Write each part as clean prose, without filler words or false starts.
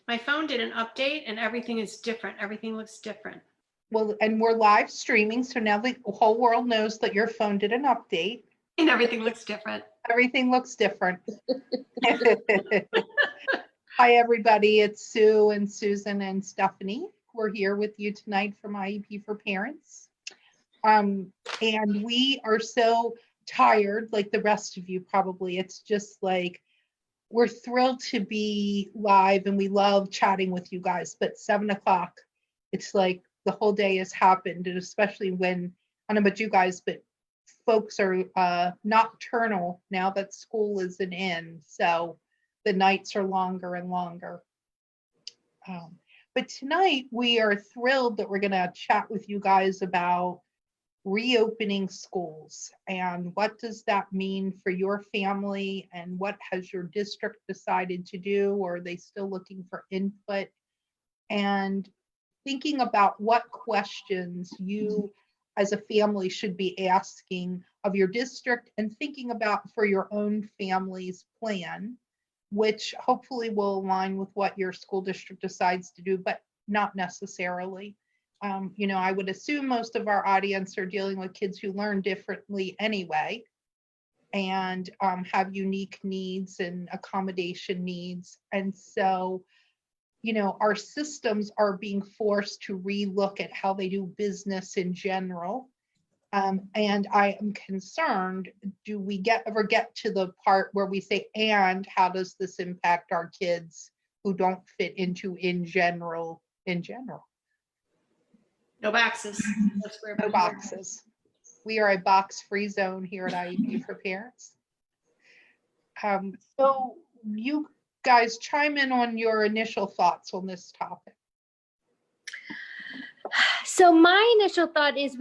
My phone did an update and everything is different. Everything looks different. Well, and we're live streaming, so now the whole world knows that your phone did an update. And everything looks different. Everything looks different. Hi, everybody. It's Sue and Susan and Stephanie. We're here with you tonight from IEP for Parents. And we are so tired, like the rest of you probably. It's just like, we're thrilled to be live and we love chatting with you guys, but 7 o'clock, it's like the whole day has happened. And especially when, I don't know about you guys, but folks are nocturnal now that school isn't in. So the nights are longer and longer. But tonight we are thrilled that we're gonna chat with you guys about reopening schools and what does that mean for your family and what has your district decided to do, or are they still looking for input, and thinking about what questions you as a family should be asking of your district and thinking about for your own family's plan, which hopefully will align with what your school district decides to do, but not necessarily. You know, I would assume most of our audience are dealing with kids who learn differently anyway and have unique needs and accommodation needs. And so, you know, our systems are being forced to relook at how they do business in general. And I am concerned, do we ever get to the part where we say, and how does this impact our kids who don't fit into in general? No boxes. No boxes. We are a box-free zone here at IEP for Parents. So you guys chime in on your initial thoughts on this topic. So my initial thought is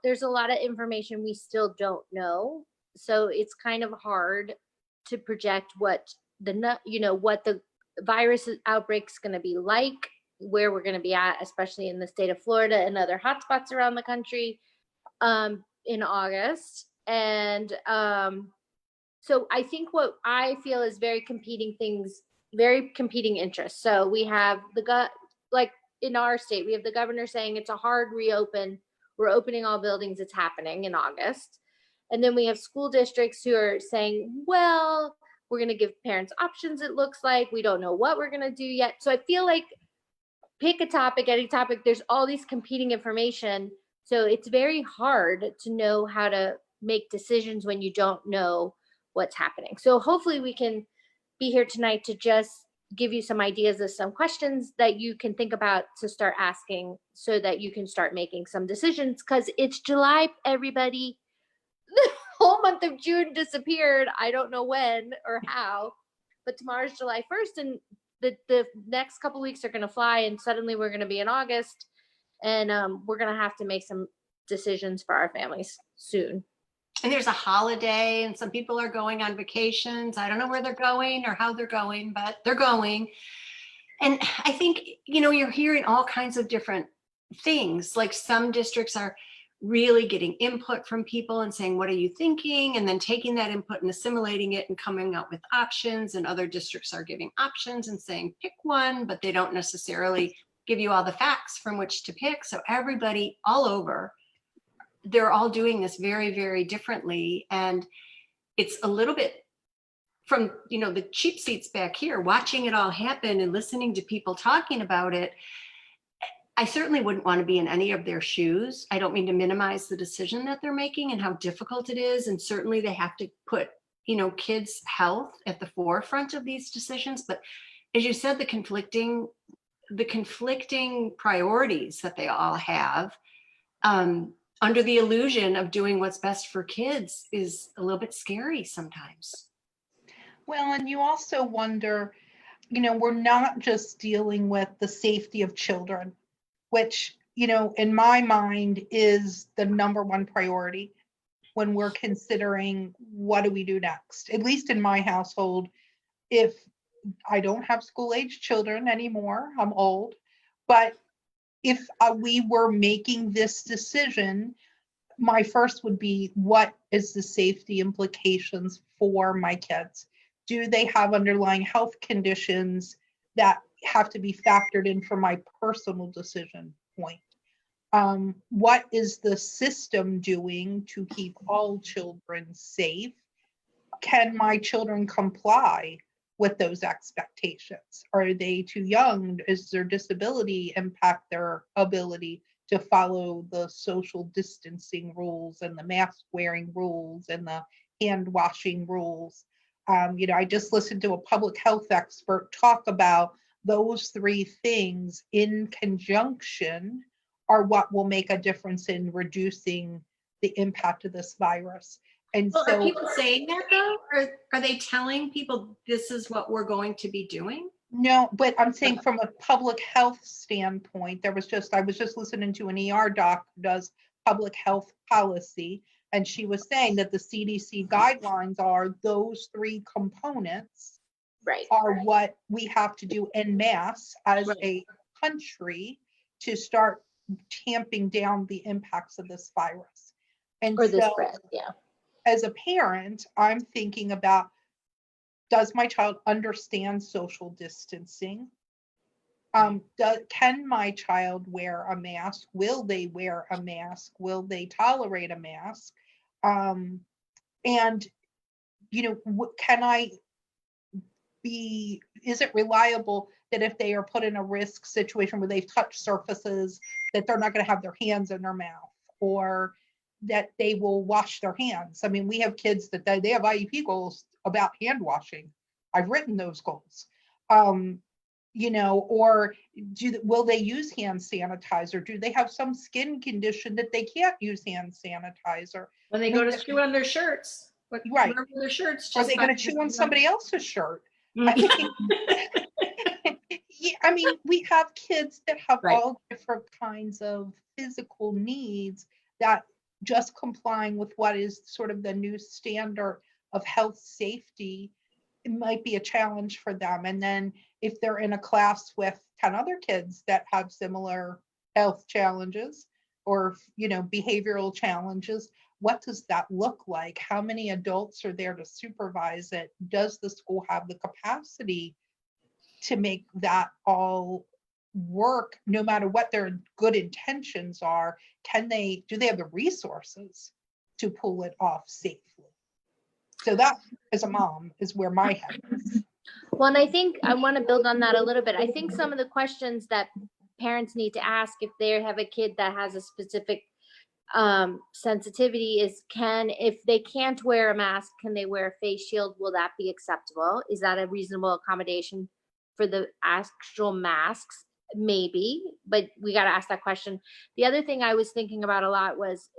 there's a lot of information we still don't know. So it's kind of hard to project what the virus outbreak's going to be like, where we're going to be at, especially in the state of Florida and other hotspots around the country in August. And so I think what I feel is very competing interests. So we have in our state, we have the governor saying it's a hard reopen. We're opening all buildings. It's happening in August. And then we have school districts who are saying, well, we're going to give parents options. It looks like we don't know what we're going to do yet. So I feel like pick a topic, any topic, there's all these competing information. So it's very hard to know how to make decisions when you don't know what's happening. So hopefully we can be here tonight to just give you some ideas of some questions that you can think about to start asking so that you can start making some decisions, because it's July, everybody. The whole month of June disappeared. I don't know when or how, but tomorrow's July 1st and the next couple weeks are going to fly, and suddenly we're going to be in August, and we're going to have to make some decisions for our families soon. And there's a holiday and some people are going on vacations. I don't know where they're going or how they're going, but they're going. And I think, you know, you're hearing all kinds of different things. Like some districts are really getting input from people and saying, what are you thinking? And then taking that input and assimilating it and coming up with options. And other districts are giving options and saying, pick one, but they don't necessarily give you all the facts from which to pick. So everybody all over, they're all doing this very, very differently. And it's a little bit from, you know, the cheap seats back here, watching it all happen and listening to people talking about it. I certainly wouldn't want to be in any of their shoes. I don't mean to minimize the decision that they're making and how difficult it is. And certainly they have to put, you know, kids' health at the forefront of these decisions. But as you said, the conflicting priorities that they all have, under the illusion of doing what's best for kids, is a little bit scary sometimes. Well, and you also wonder, you know, we're not just dealing with the safety of children, which, you know, in my mind is the number one priority when we're considering what do we do next. At least in my household, if I don't have school-age children anymore, I'm old, but if we were making this decision, my first would be, what is the safety implications for my kids? Do they have underlying health conditions that have to be factored in for my personal decision point. What is the system doing to keep all children safe? Can my children comply with those expectations? Are they too young? Is their disability impact their ability to follow the social distancing rules and the mask wearing rules and the hand washing rules? I just listened to a public health expert talk about those three things in conjunction are what will make a difference in reducing the impact of this virus. And Well, so, are people saying that though? Or are they telling people this is what we're going to be doing? no, but I'm saying from a public health standpoint, I was just listening to an ER doc who does public health policy, and she was saying that the CDC guidelines are those three components Right. are what we have to do en masse as Right. a country to start tamping down the impacts of this virus. And Or the so spread. Yeah. as a parent, I'm thinking about, does my child understand social distancing? Can my child wear a mask? Will they wear a mask? Will they tolerate a mask? And, can I is it reliable that if they are put in a risk situation where they've touched surfaces, that they're not going to have their hands in their mouth, or that they will wash their hands? I mean, we have kids that they have IEP goals about hand washing. I've written those goals. Or will they use hand sanitizer? Do they have some skin condition that they can't use hand sanitizer? When they go to chew on their shirts, Right. wherever their shirts. Are they going to chew on somebody else's shirt? Mm. I mean, we have kids that have Right. all different kinds of physical needs that just complying with what is sort of the new standard of health safety, it might be a challenge for them. And then if they're in a class with 10 other kids that have similar health challenges or, behavioral challenges, what does that look like? How many adults are there to supervise it? Does the school have the capacity to make that all work, no matter what their good intentions are? Do they have the resources to pull it off safely? So that, as a mom, is where my head is. Well, and I think I want to build on that a little bit. I think some of the questions that parents need to ask if they have a kid that has a specific sensitivity is, if they can't wear a mask, can they wear a face shield? Will that be acceptable? Is that a reasonable accommodation for the actual masks? Maybe, but we got to ask that question. The other thing I was thinking about a lot was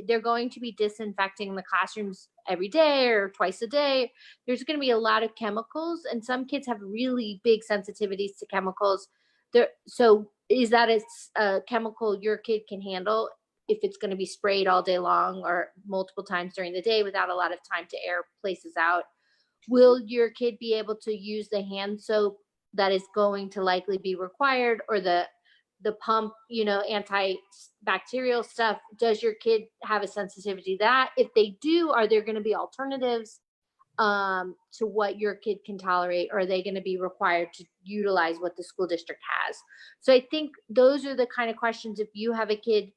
they're going to be disinfecting the classrooms every day or twice a day. There's going to be a lot of chemicals, and some kids have really big sensitivities to chemicals. So is that a chemical your kid can handle if it's going to be sprayed all day long or multiple times during the day without a lot of time to air places out? Will your kid be able to use the hand soap that is going to likely be required, or the pump, antibacterial stuff? Does your kid have a sensitivity to that? If they do, are there going to be alternatives to what your kid can tolerate? Or are they going to be required to utilize what the school district has? So I think those are the kind of questions, if you have a kid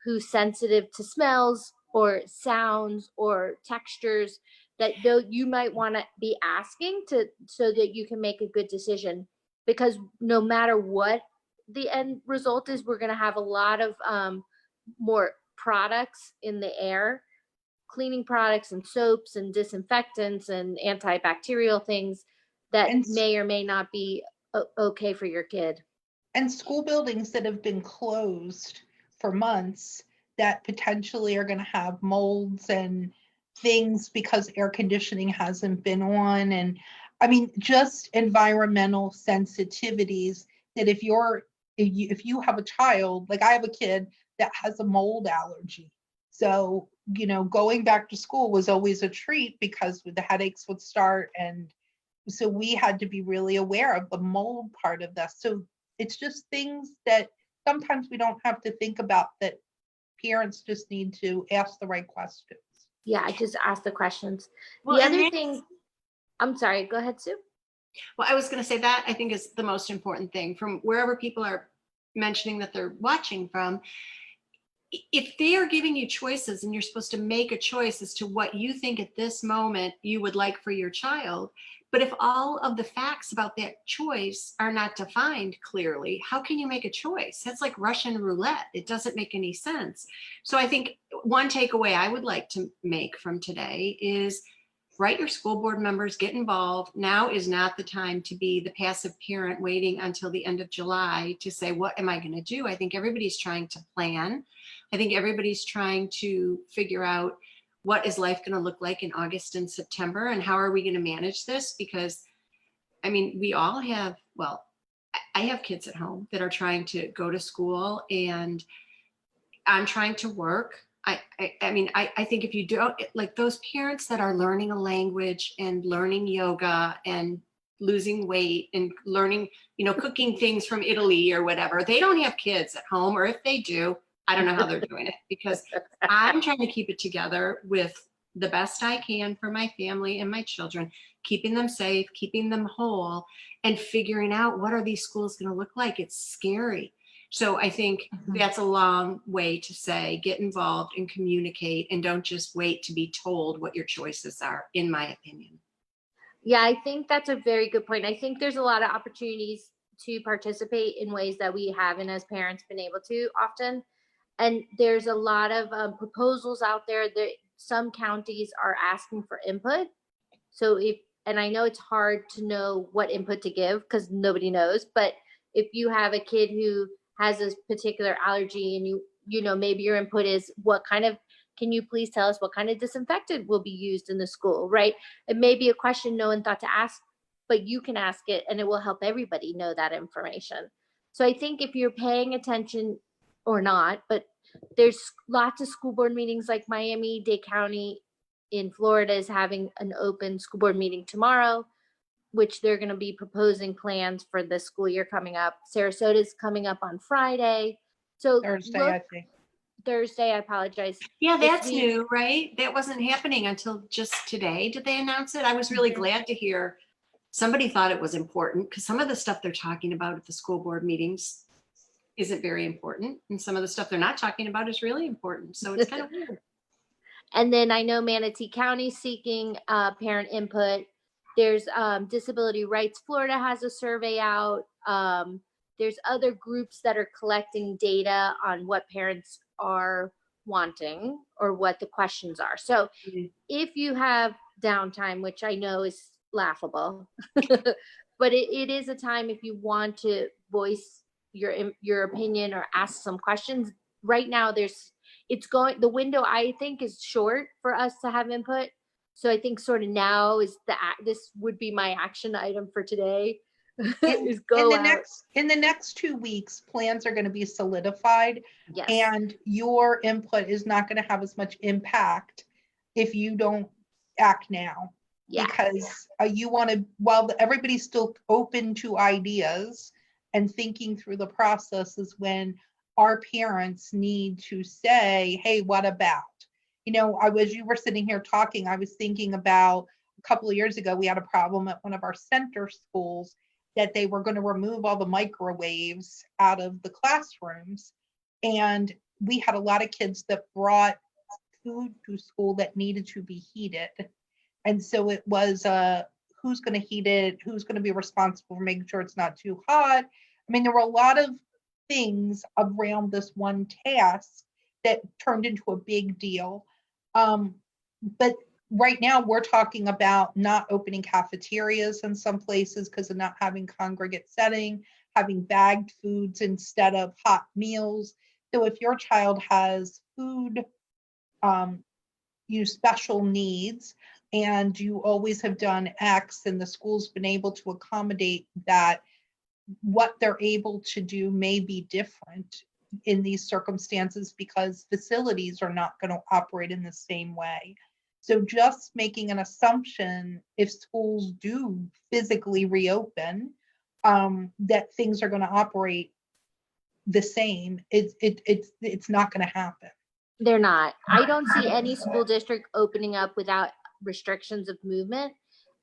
who's sensitive to smells or sounds or textures, that you might want to be asking so that you can make a good decision. Because no matter what the end result is, we're going to have a lot of more products in the air, cleaning products and soaps and disinfectants and antibacterial things that may or may not be okay for your kid. And school buildings that have been closed for months that potentially are going to have molds and things because air conditioning hasn't been on. And I mean, just environmental sensitivities that if you have a child, like I have a kid that has a mold allergy. So, going back to school was always a treat because the headaches would start. And so we had to be really aware of the mold part of this. So it's just things that sometimes we don't have to think about, that parents just need to ask the right questions. Yeah, I just asked the questions. Well, The other thing, I'm sorry, go ahead, Sue. Well, I was going to say that I think is the most important thing from wherever people are mentioning that they're watching from. If they are giving you choices and you're supposed to make a choice as to what you think at this moment you would like for your child, but if all of the facts about that choice are not defined clearly, how can you make a choice? That's like Russian roulette. It doesn't make any sense. So I think one takeaway I would like to make from today is write your school board members, get involved. Now is not the time to be the passive parent waiting until the end of July to say, what am I going to do? I think everybody's trying to plan. I think everybody's trying to figure out what is life going to look like in August and September, and how are we going to manage this? Because, I mean, we all have, well, I have kids at home that are trying to go to school, and I'm trying to work. I think if you don't, like those parents that are learning a language and learning yoga and losing weight and learning, cooking things from Italy or whatever, they don't have kids at home, or if they do, I don't know how they're doing it, because I'm trying to keep it together with the best I can for my family and my children, keeping them safe, keeping them whole, and figuring out what are these schools going to look like. It's scary. So I think that's a long way to say, get involved and communicate, and don't just wait to be told what your choices are, in my opinion. Yeah, I think that's a very good point. I think there's a lot of opportunities to participate in ways that we haven't as parents been able to often. And there's a lot of proposals out there that some counties are asking for input. So and I know it's hard to know what input to give because nobody knows, but if you have a kid who has this particular allergy and maybe your input is can you please tell us what kind of disinfectant will be used in the school, right? It may be a question no one thought to ask, but you can ask it and it will help everybody know that information. So I think if you're paying attention or not, but there's lots of school board meetings like Miami-Dade County in Florida is having an open school board meeting tomorrow, which they're going to be proposing plans for the school year coming up. Sarasota's coming up on Friday. So Thursday, I think. Thursday, I apologize. Yeah, that's new, right? That wasn't happening until just today. Did they announce it? I was really glad to hear somebody thought it was important, because some of the stuff they're talking about at the school board meetings isn't very important. And some of the stuff they're not talking about is really important. So it's kind of weird. And then I know Manatee County seeking parent input. There's Disability Rights Florida has a survey out. There's other groups that are collecting data on what parents are wanting or what the questions are. So if you have downtime, which I know is laughable, but it is a time if you want to voice your opinion or ask some questions. Right now, the window I think is short for us to have input. So I think sort of now is this would be my action item for today. In the next 2 weeks, plans are going to be solidified. Yes. And your input is not going to have as much impact if you don't act now. Yeah. Because you want to, while everybody's still open to ideas and thinking through the process, is when our parents need to say, hey, what about? As you were sitting here talking, I was thinking about a couple of years ago, we had a problem at one of our center schools that they were going to remove all the microwaves out of the classrooms. And we had a lot of kids that brought food to school that needed to be heated. And so it was who's going to heat it, who's going to be responsible for making sure it's not too hot. I mean, there were a lot of things around this one task that turned into a big deal. But right now we're talking about not opening cafeterias in some places because of not having congregate setting, having bagged foods instead of hot meals. So if your child has food, special needs, and you always have done X and the school's been able to accommodate that, what they're able to do may be different in these circumstances because facilities are not going to operate in the same way. So just making an assumption, if schools do physically reopen, that things are going to operate the same, it's not going to happen. They're not. I don't see any school district opening up without restrictions of movement.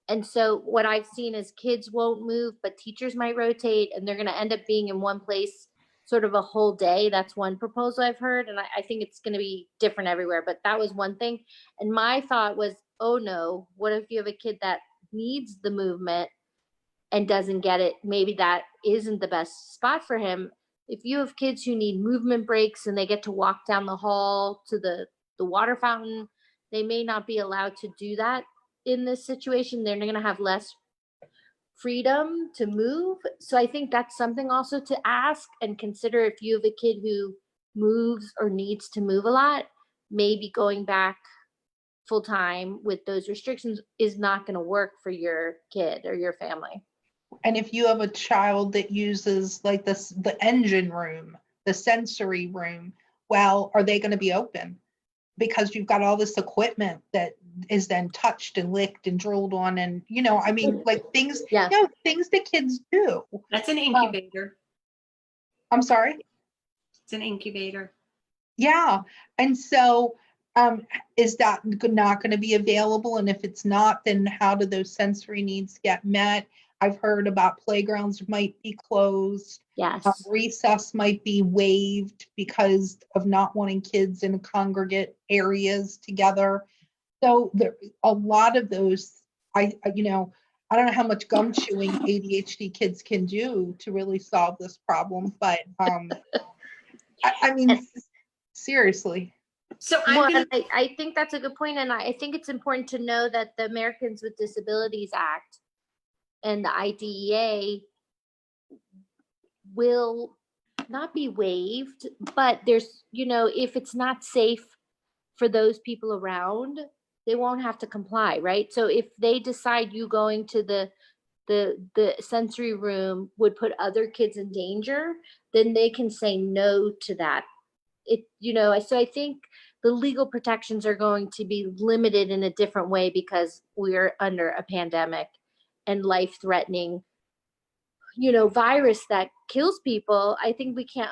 And so what I've seen is kids won't move, but teachers might rotate, and they're going to end up being in one place sort of a whole day. That's one proposal I've heard. And I think it's going to be different everywhere, but that was one thing. And my thought was, oh no, what if you have a kid that needs the movement and doesn't get it? Maybe that isn't the best spot for him. If you have kids who need movement breaks and they get to walk down the hall to the water fountain, they may not be allowed to do that in this situation. They're going to have less freedom to move. So I think that's something also to ask and consider. If you have a kid who moves or needs to move a lot, maybe going back full time with those restrictions is not going to work for your kid or your family. And if you have a child that uses like this, the engine room, the sensory room, well, are they going to be open? Because you've got all this equipment that is then touched and licked and drooled on, and I mean, like things, Yeah. Things that kids do. That's an incubator. I'm sorry. It's an incubator. Yeah. And so is that not going to be available? And if it's not, then how do those sensory needs get met? I've heard about playgrounds might be closed. Yes. Recess might be waived because of not wanting kids in congregate areas together. So there, a lot of those, I don't know how much gum chewing ADHD kids can do to really solve this problem, but I mean, seriously. So I think that's a good point, and I think it's important to know that the Americans with Disabilities Act and the IDEA will not be waived, but there's, if it's not safe for those people around, they won't have to comply, right? So if they decide you going to the sensory room would put other kids in danger, then they can say no to that. So I think the legal protections are going to be limited in a different way because we're under a pandemic and life-threatening, virus that kills people. I think we can't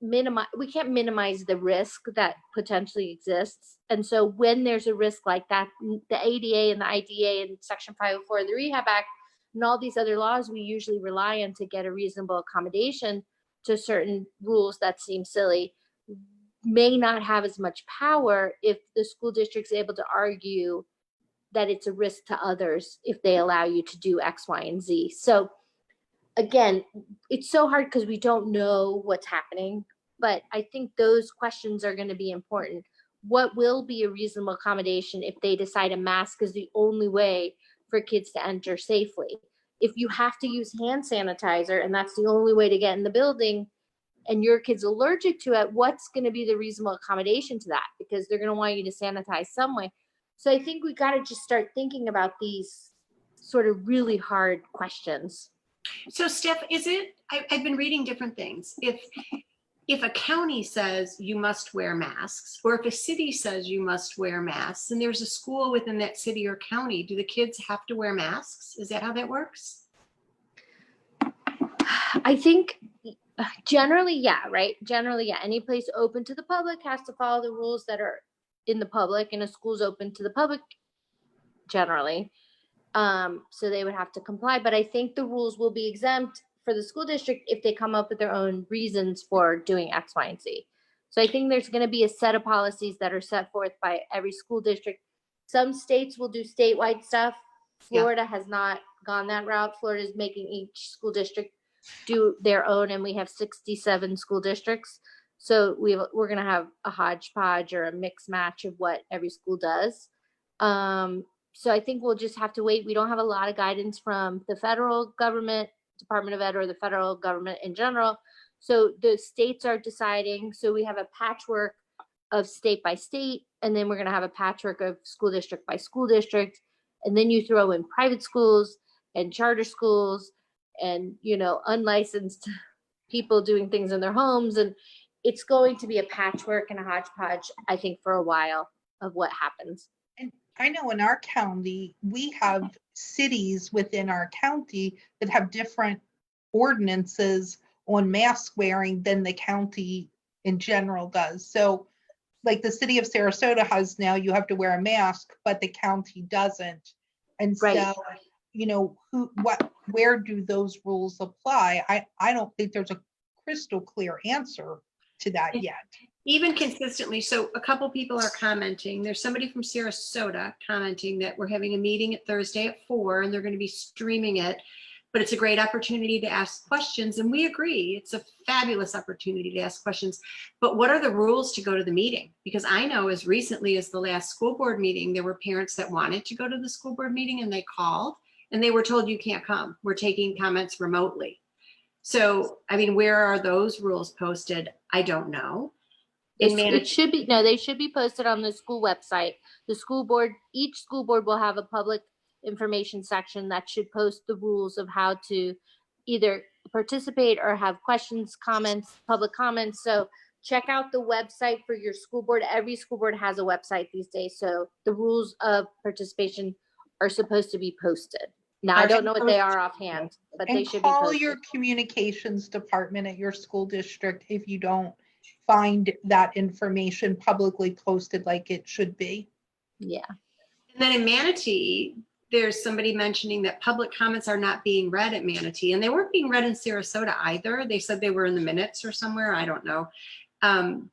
minimize the risk that potentially exists. And so when there's a risk like that, the ADA and the IDEA and Section 504 of the Rehab Act and all these other laws we usually rely on to get a reasonable accommodation to certain rules that seem silly may not have as much power if the school district's able to argue that it's a risk to others if they allow you to do X, Y, and Z. So again, it's so hard because we don't know what's happening, but I think those questions are going to be important. What will be a reasonable accommodation if they decide a mask is the only way for kids to enter safely? If you have to use hand sanitizer and that's the only way to get in the building and your kid's allergic to it, what's going to be the reasonable accommodation to that? Because they're going to want you to sanitize some way. So I think we got to just start thinking about these sort of really hard questions. So Steph, I've been reading different things. If a county says you must wear masks, or if a city says you must wear masks, and there's a school within that city or county, do the kids have to wear masks? Is that how that works? I think generally, yeah, right? Generally, yeah. Any place open to the public has to follow the rules that are in the public, and a school's open to the public generally. So they would have to comply, but I think the rules will be exempt for the school district if they come up with their own reasons for doing X, Y, and Z. So I think there's going to be a set of policies that are set forth by every school district. Some states will do statewide stuff. Florida has not gone that route. Florida is making each school district do their own, and we have 67 school districts. So we're going to have a hodgepodge or a mix match of what every school does. So I think we'll just have to wait. We don't have a lot of guidance from the federal government, Department of Ed, or the federal government in general. So the states are deciding. So we have a patchwork of state by state, and then we're going to have a patchwork of school district by school district. And then you throw in private schools and charter schools and, unlicensed people doing things in their homes. And it's going to be a patchwork and a hodgepodge, I think, for a while of what happens. I know in our county, we have cities within our county that have different ordinances on mask wearing than the county in general does. So like the city of Sarasota has now, you have to wear a mask, but the county doesn't. And Right. so, where do those rules apply? I don't think there's a crystal clear answer to that yet. Even consistently, so a couple people are commenting. There's somebody from Sarasota commenting that we're having a meeting at Thursday at 4 and they're going to be streaming it, but it's a great opportunity to ask questions. And we agree, it's a fabulous opportunity to ask questions. But what are the rules to go to the meeting? Because I know as recently as the last school board meeting, there were parents that wanted to go to the school board meeting and they called and they were told you can't come. We're taking comments remotely. So, I mean, where are those rules posted? I don't know. It should be, no, they should be posted on the school website. The school board, each school board will have a public information section that should post the rules of how to either participate or have questions, comments, public comments. So check out the website for your school board. Every school board has a website these days. So the rules of participation are supposed to be posted. Now, I don't know what they are offhand, but they And should be call posted. your communications department at your school district if you don't find that information publicly posted like it should be. Yeah. And then in Manatee, there's somebody mentioning that public comments are not being read at Manatee, and they weren't being read in Sarasota either. They said they were in the minutes or somewhere. I don't know.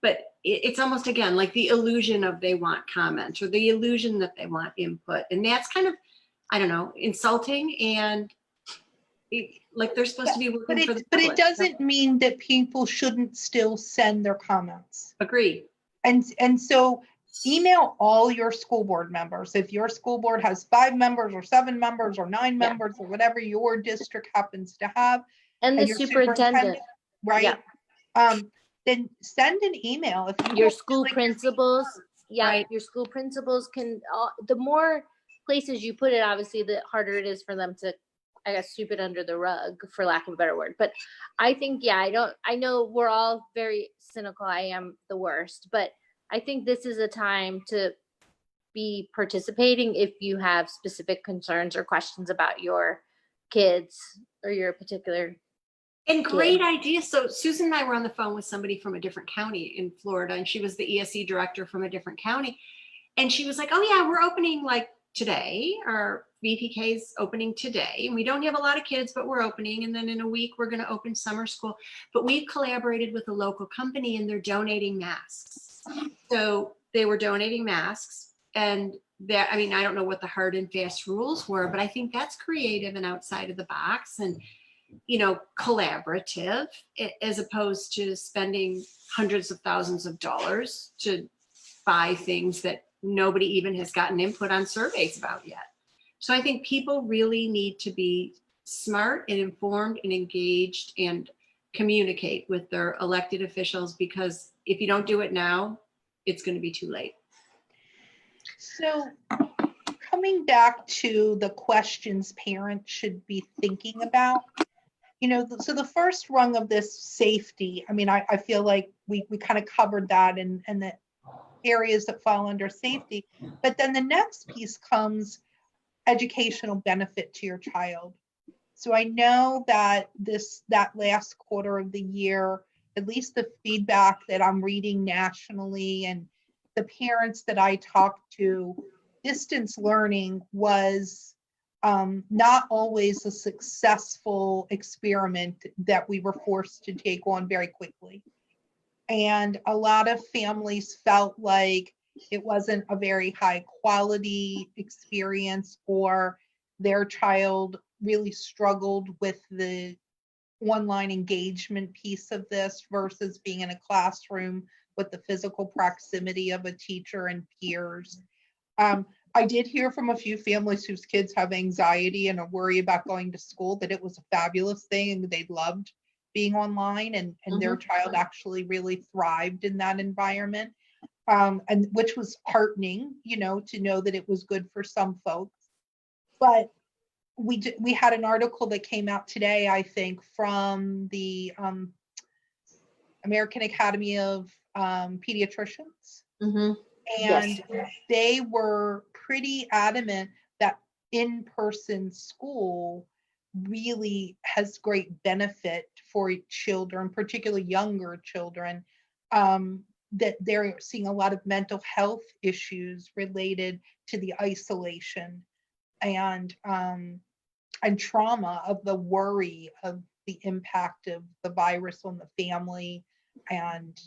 But it's almost, again, like the illusion of they want comment or the illusion that they want input. And that's kind of, I don't know, insulting and like they're supposed to be working for the But public. it doesn't mean that people shouldn't still send their comments. Agree. And so email all your school board members. If your school board has 5 members or 7 members or 9 members or whatever your district happens to have. And the your superintendent. Right? Yeah. Then send an email. If you Your don't feel school like principals. Yeah, Right. your school principals can, the more places you put it, obviously, the harder it is for them to, I guess, sweep it under the rug, for lack of a better word. But I think, yeah, I know we're all very cynical. I am the worst, but I think this is a time to be participating if you have specific concerns or questions about your kids or your particular. And great idea. So Susan and I were on the phone with somebody from a different county in Florida, and she was the ESE director from a different county. And she was like, oh yeah, we're opening like today. Our VPK's opening today. And we don't have a lot of kids, but we're opening. And then in a week, we're going to open summer school. But we've collaborated with a local company and they're donating masks. So they were donating masks. And that, I mean, I don't know what the hard and fast rules were, but I think that's creative and outside of the box and, you know, collaborative, as opposed to spending hundreds of thousands of dollars to buy things that nobody even has gotten input on surveys about yet. So I think people really need to be smart and informed and engaged and communicate with their elected officials, because if you don't do it now, it's going to be too late. So coming back to the questions parents should be thinking about, you know, so the first rung of this, safety, I mean, I feel like we kind of covered that and the areas that fall under safety. But then the next piece comes educational benefit to your child. So I know that that last quarter of the year, at least the feedback that I'm reading nationally and the parents that I talked to, distance learning was not always a successful experiment that we were forced to take on very quickly. And a lot of families felt like it wasn't a very high quality experience, or their child really struggled with the online engagement piece of this versus being in a classroom with the physical proximity of a teacher and peers. I did hear from a few families whose kids have anxiety and a worry about going to school that it was a fabulous thing and they loved being online, and their child actually really thrived in that environment. And which was heartening, you know, to know that it was good for some folks. But we had an article that came out today, I think, from the American Academy of Pediatricians. Mm-hmm. And they were pretty adamant that in-person school really has great benefit for children, particularly younger children, that they're seeing a lot of mental health issues related to the isolation. and trauma of the worry of the impact of the virus on the family. And,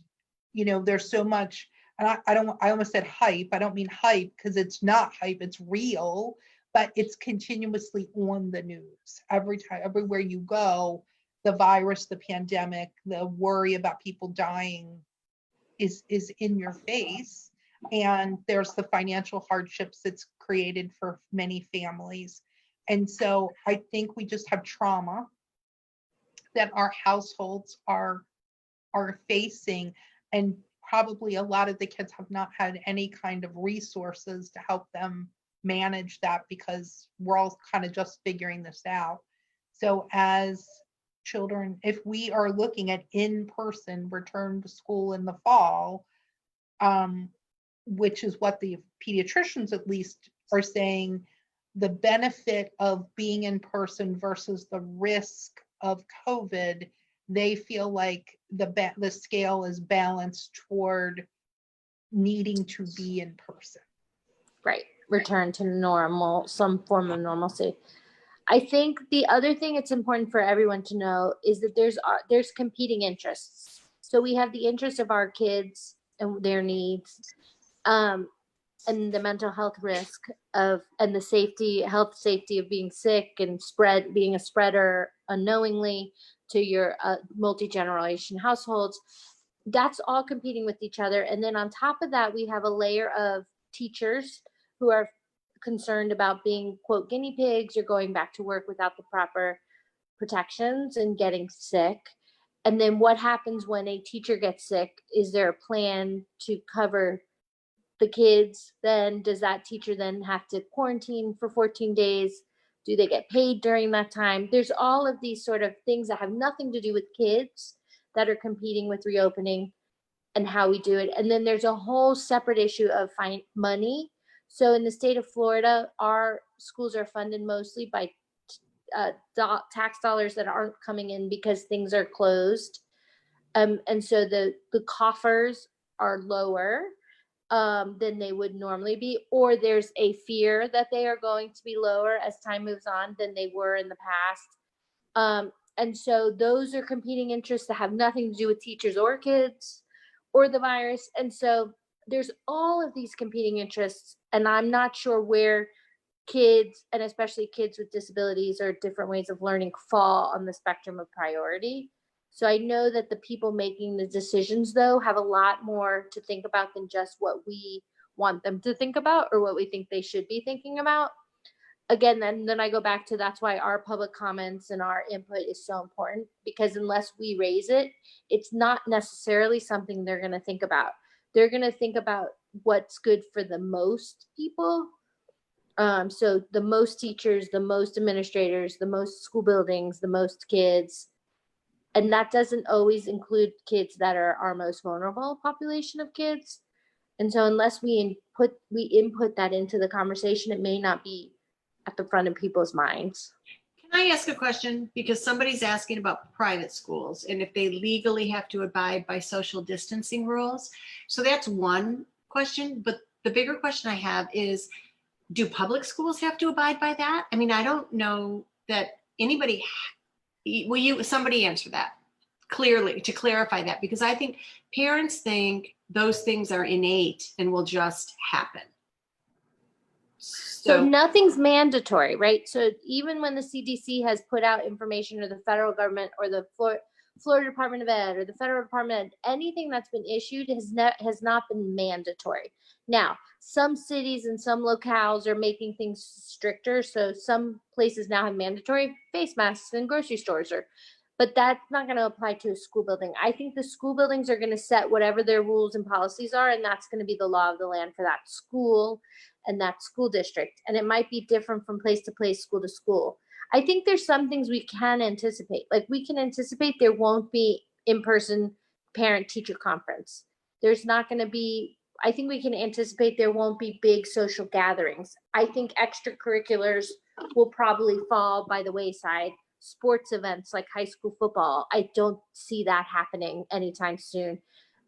there's so much, and I almost said hype. I don't mean hype because it's not hype, it's real, but it's continuously on the news. Every time, everywhere you go, the virus, the pandemic, the worry about people dying is in your face. And there's the financial hardships it's created for many families. And so I think we just have trauma that our households are facing, and probably a lot of the kids have not had any kind of resources to help them manage that, because we're all kind of just figuring this out. So as children, if we are looking at in-person return to school in the fall, which is what the pediatricians at least are saying, the benefit of being in person versus the risk of COVID, they feel like the scale is balanced toward needing to be in person. Right. Return to normal, some form of normalcy. I think the other thing it's important for everyone to know is that there's competing interests. So we have the interest of our kids and their needs, and the mental health risk of, and the health safety of being sick and being a spreader unknowingly to your multi-generation households. That's all competing with each other. And then on top of that, we have a layer of teachers who are concerned about being, quote, guinea pigs or going back to work without the proper protections and getting sick. And then what happens when a teacher gets sick? Is there a plan to cover the kids? Then does that teacher then have to quarantine for 14 days? Do they get paid during that time? There's all of these sort of things that have nothing to do with kids that are competing with reopening and how we do it. And then there's a whole separate issue of money. So in the state of Florida, our schools are funded mostly by tax dollars that aren't coming in because things are closed. And so the coffers are lower than they would normally be, or there's a fear that they are going to be lower as time moves on than they were in the past. And so those are competing interests that have nothing to do with teachers or kids or the virus. And so there's all of these competing interests, and I'm not sure where kids, and especially kids with disabilities or different ways of learning, fall on the spectrum of priority. So I know that the people making the decisions, though, have a lot more to think about than just what we want them to think about or what we think they should be thinking about. Again, then I go back to, that's why our public comments and our input is so important, because unless we raise it, it's not necessarily something they're going to think about. They're going to think about what's good for the most people. So the most teachers, the most administrators, the most school buildings, the most kids. And that doesn't always include kids that are our most vulnerable population of kids. And so unless we input that into the conversation, it may not be at the front of people's minds. Can I ask a question? Because somebody's asking about private schools and if they legally have to abide by social distancing rules. So that's one question. But the bigger question I have is, do public schools have to abide by that? I mean, I don't know that anybody, somebody answer that clearly to clarify that, because I think parents think those things are innate and will just happen. So nothing's mandatory, right? So even when the CDC has put out information, or the federal government or the Florida Department of Ed or the federal Department of Ed, anything that's been issued has not been mandatory. Now, some cities and some locales are making things stricter. So some places now have mandatory face masks in grocery stores, but that's not going to apply to a school building. I think the school buildings are going to set whatever their rules and policies are, and that's going to be the law of the land for that school and that school district. And it might be different from place to place, school to school. I think there's some things we can anticipate. Like, we can anticipate there won't be in-person parent-teacher conference. There's not going to be, I think we can anticipate there won't be big social gatherings. I think extracurriculars will probably fall by the wayside. Sports events like high school football, I don't see that happening anytime soon.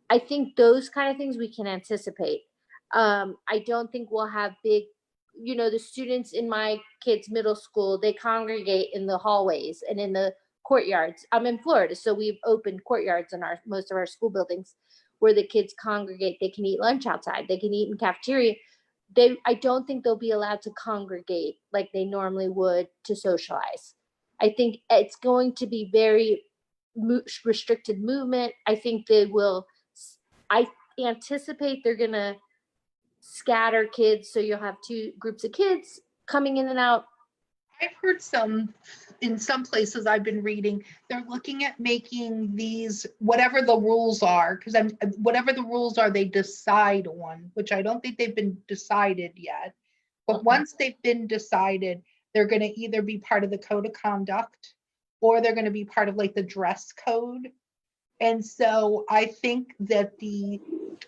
I think those kind of things we can anticipate. I don't think we'll have big the students in my kids' middle school, they congregate in the hallways and in the courtyards. I'm in Florida, so we've opened courtyards in most of our school buildings where the kids congregate. They can eat lunch outside. They can eat in cafeteria. I don't think they'll be allowed to congregate like they normally would to socialize. I think it's going to be very restricted movement. I think I anticipate they're going to scatter kids. So you'll have two groups of kids coming in and out. I've heard in some places I've been reading, they're looking at making these, whatever the rules are, because whatever the rules are, they decide on, which I don't think they've been decided yet. But once they've been decided, they're going to either be part of the code of conduct or they're going to be part of like the dress code. And so I think that the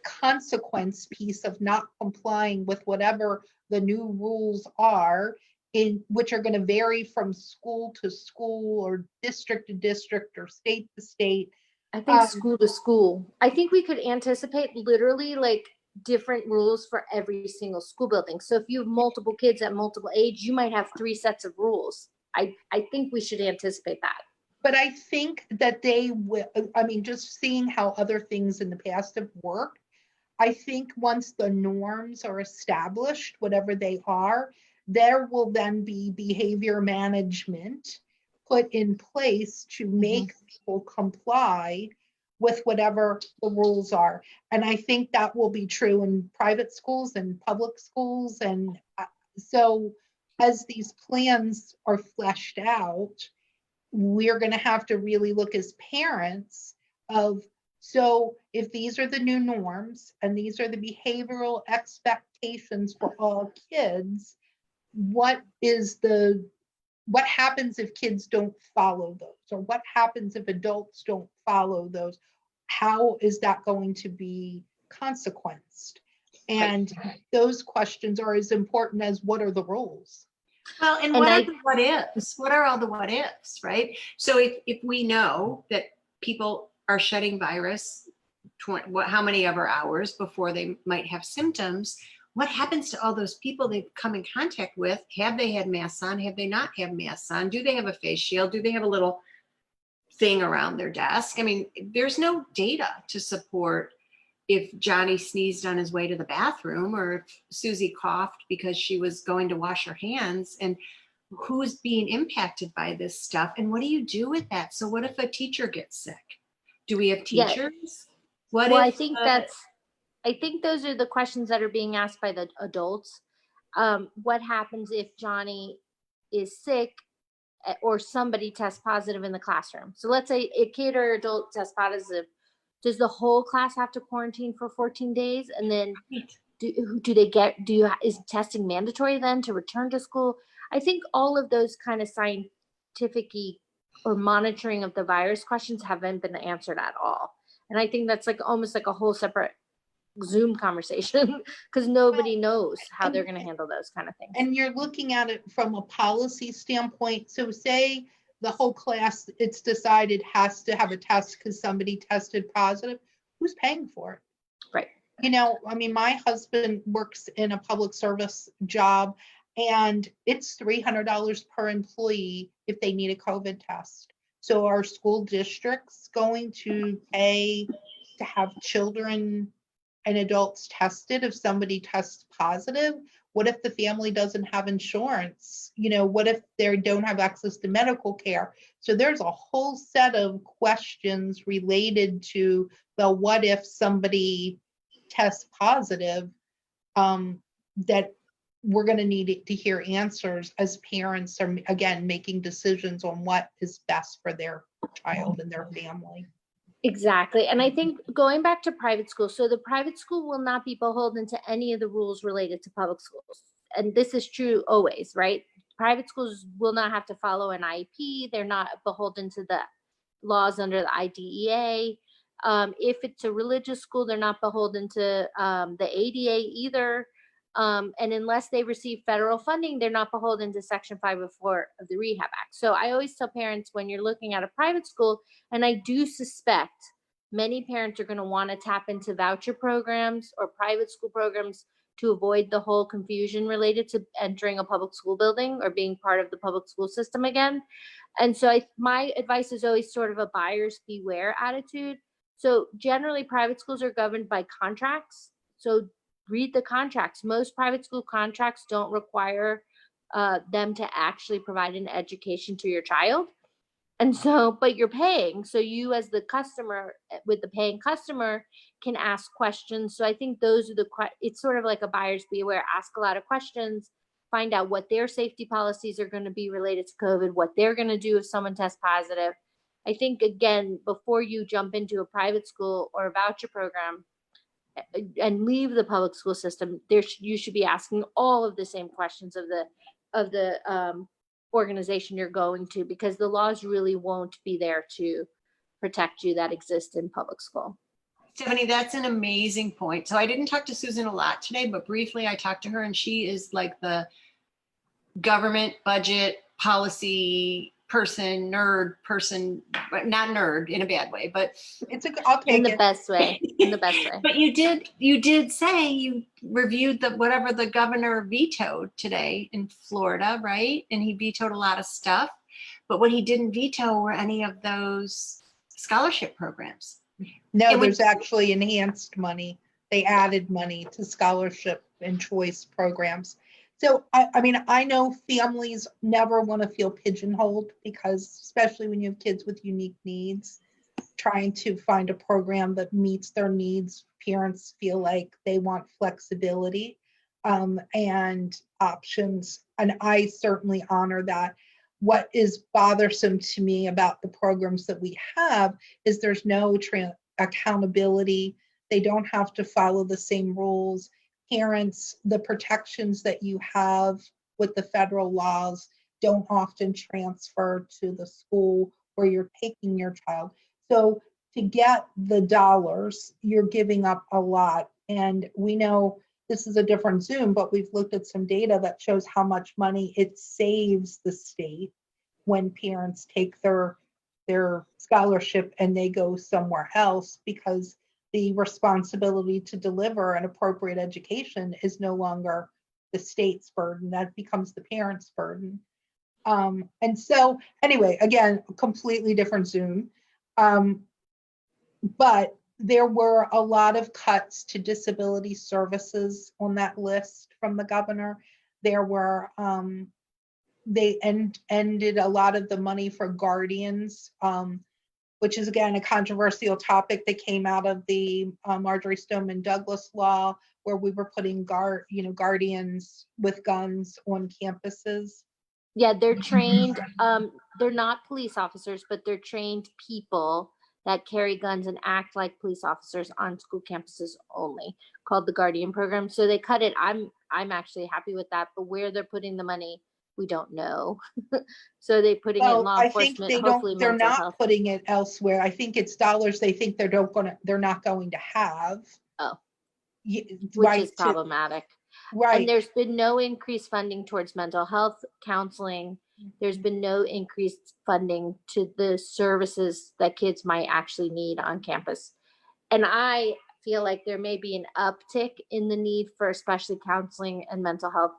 consequence piece of not complying with whatever the new rules are, in which are going to vary from school to school or district to district or state to state. I think school to school. I think we could anticipate literally like different rules for every single school building. So if you have multiple kids at multiple age, you might have 3 sets of rules. I think we should anticipate that. But I think that they will, I mean, just seeing how other things in the past have worked, I think once the norms are established, whatever they are, there will then be behavior management put in place to make people comply with whatever the rules are. And I think that will be true in private schools and public schools. And so as these plans are fleshed out, we're going to have to really look as parents of, so if these are the new norms and these are the behavioral expectations for all kids, what happens if kids don't follow those? Or what happens if adults don't follow those? How is that going to be consequenced? And those questions are as important as what are the rules? Well, and what are the what ifs? What are all the what ifs, right? So if we know that people are shedding virus, how many ever hours before they might have symptoms, what happens to all those people they've come in contact with? Have they had masks on? Have they not had masks on? Do they have a face shield? Do they have a little thing around their desk? I mean, there's no data to support if Johnny sneezed on his way to the bathroom or if Susie coughed because she was going to wash her hands, and who's being impacted by this stuff. And what do you do with that? So what if a teacher gets sick? Do we have teachers? Well, I think those are the questions that are being asked by the adults. What happens if Johnny is sick or somebody tests positive in the classroom? So let's say a kid or adult tests positive. Does the whole class have to quarantine for 14 days? And then is testing mandatory then to return to school? I think all of those kind of scientific or monitoring of the virus questions haven't been answered at all. And I think that's like almost like a whole separate Zoom conversation because nobody knows how they're going to handle those kind of things. And you're looking at it from a policy standpoint. So say the whole class, it's decided has to have a test because somebody tested positive. Who's paying for it? Right. You know, I mean, my husband works in a public service job and it's $300 per employee if they need a COVID test. So are school districts going to pay to have children and adults tested if somebody tests positive? What if the family doesn't have insurance? You know, what if they don't have access to medical care? So there's a whole set of questions related to the what if somebody tests positive that we're going to need to hear answers as parents are, again, making decisions on what is best for their child and their family. Exactly. And I think going back to private schools, so the private school will not be beholden to any of the rules related to public schools. And this is true always, right? Private schools will not have to follow an IEP. They're not beholden to the laws under the IDEA. If it's a religious school, they're not beholden to the ADA either. And unless they receive federal funding, they're not beholden to Section 504 of the Rehab Act. So I always tell parents when you're looking at a private school, and I do suspect many parents are going to want to tap into voucher programs or private school programs to avoid the whole confusion related to entering a public school building or being part of the public school system again. And so my advice is always sort of a buyer's beware attitude. So generally private schools are governed by contracts. So read the contracts. Most private school contracts don't require them to actually provide an education to your child. And so, but you're paying. So you as the customer with the paying customer can ask questions. So I think those are it's sort of like a buyer's beware, ask a lot of questions, find out what their safety policies are going to be related to COVID, what they're going to do if someone tests positive. I think, again, before you jump into a private school or a voucher program and leave the public school system, you should be asking all of the same questions of the organization you're going to, because the laws really won't be there to protect you that exist in public school. Stephanie, that's an amazing point. So I didn't talk to Susan a lot today, but briefly I talked to her, and she is like the government budget policy person, nerd person, but not nerd in a bad way, but I'll take In the it. best way. In the best way. But you did say you reviewed whatever the governor vetoed today in Florida, right? And he vetoed a lot of stuff, but what he didn't veto were any of those scholarship programs. No, And there's actually enhanced money. They added money to scholarship and choice programs. So, I mean, I know families never want to feel pigeonholed, because especially when you have kids with unique needs, trying to find a program that meets their needs, parents feel like they want flexibility and options. And I certainly honor that. What is bothersome to me about the programs that we have is there's no accountability. They don't have to follow the same rules. Parents, the protections that you have with the federal laws don't often transfer to the school where you're taking your child. So to get the dollars, you're giving up a lot. And we know this is a different Zoom, but we've looked at some data that shows how much money it saves the state when parents take their scholarship and they go somewhere else, because the responsibility to deliver an appropriate education is no longer the state's burden. That becomes the parents' burden. And so anyway, again, completely different Zoom. But there were a lot of cuts to disability services on that list from the governor. There were, they ended a lot of the money for guardians, which is again a controversial topic that came out of the Marjorie Stoneman Douglas law, where we were putting guardians with guns on campuses. Yeah, they're trained. They're not police officers, but they're trained people that carry guns and act like police officers on school campuses only, called the Guardian program. So they cut it. I'm actually happy with that, but where they're putting the money, we don't know. So they're putting it in law enforcement, hopefully they're mental not health. putting it elsewhere. I think it's dollars they think they're not going to have. Oh, Which which is problematic. Right. And there's been no increased funding towards mental health counseling. There's been no increased funding to the services that kids might actually need on campus. And I feel like there may be an uptick in the need for especially counseling and mental health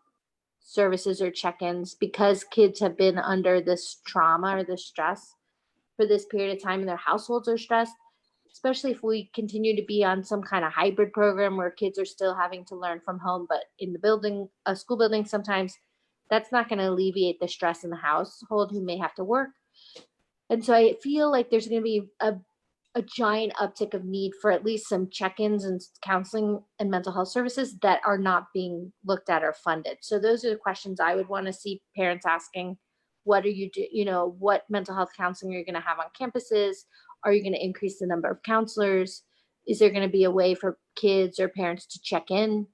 services or check-ins, because kids have been under this trauma or this stress for this period of time, and their households are stressed, especially if we continue to be on some kind of hybrid program where kids are still having to learn from home, but in the building, a school building, sometimes that's not going to alleviate the stress in the household who may have to work. And so I feel like there's going to be a giant uptick of need for at least some check-ins and counseling and mental health services that are not being looked at or funded. So those are the questions I would want to see parents asking. What are you what mental health counseling are you going to have on campuses? Are you going to increase the number of counselors? Is there going to be a way for kids or parents to check in